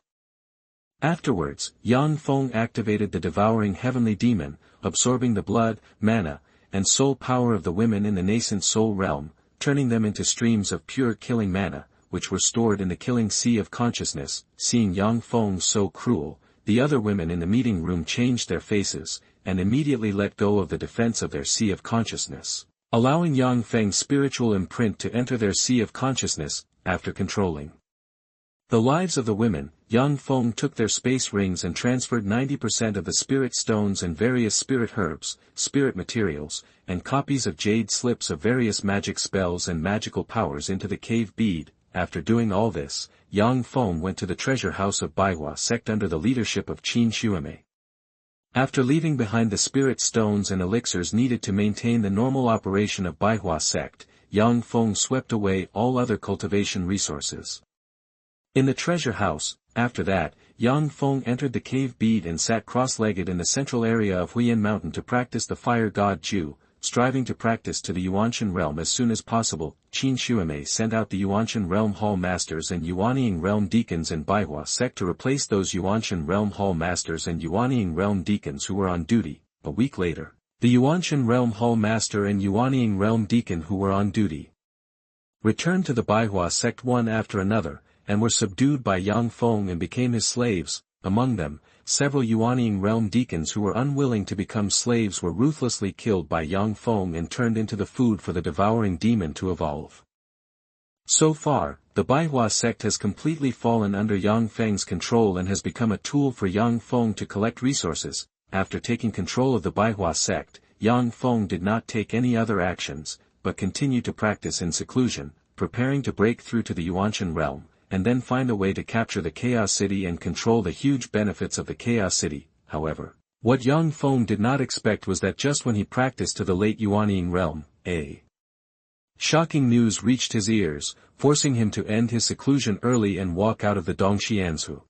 Afterwards, Yang Feng activated the devouring heavenly demon, absorbing the blood, mana, and soul power of the women in the nascent soul realm, turning them into streams of pure killing mana, which were stored in the killing sea of consciousness. Seeing Yang Feng so cruel, the other women in the meeting room changed their faces, and immediately let go of the defense of their sea of consciousness, allowing Yang Feng's spiritual imprint to enter their sea of consciousness. After controlling the lives of the women, Yang Feng took their space rings and transferred 90% of the spirit stones and various spirit herbs, spirit materials, and copies of jade slips of various magic spells and magical powers into the cave bead. After doing all this, Yang Feng went to the treasure house of Baihua Sect under the leadership of Xuemei. After leaving behind the spirit stones and elixirs needed to maintain the normal operation of Baihua Sect, Yang Feng swept away all other cultivation resources in the treasure house. After that, Yang Feng entered the cave bead and sat cross-legged in the central area of Huiyan Mountain to practice the fire god Ju, striving to practice to the Xuanhuan realm as soon as possible. Xuemei sent out the Xuanhuan realm hall masters and Xuanhuan realm deacons in Baihua Sect to replace those Xuanhuan realm hall masters and Xuanhuan realm deacons who were on duty. A week later, the Xuanhuan realm hall master and Xuanhuan realm deacon who were on duty returned to the Baihua Sect one after another, and were subdued by Yang Feng and became his slaves. Among them, several Xuanhuan realm deacons who were unwilling to become slaves were ruthlessly killed by Yang Feng and turned into the food for the devouring demon to evolve. So far, the Baihua Sect has completely fallen under Yang Feng's control and has become a tool for Yang Feng to collect resources. After taking control of the Baihua Sect, Yang Feng did not take any other actions, but continued to practice in seclusion, preparing to break through to the Xuanhuan realm, and then find a way to capture the Chaos City and control the huge benefits of the Chaos City. However, what Yang Feng did not expect was that just when he practiced to the late Xuanhuan realm, a shocking news reached his ears, forcing him to end his seclusion early and walk out of the Dongxianzhu.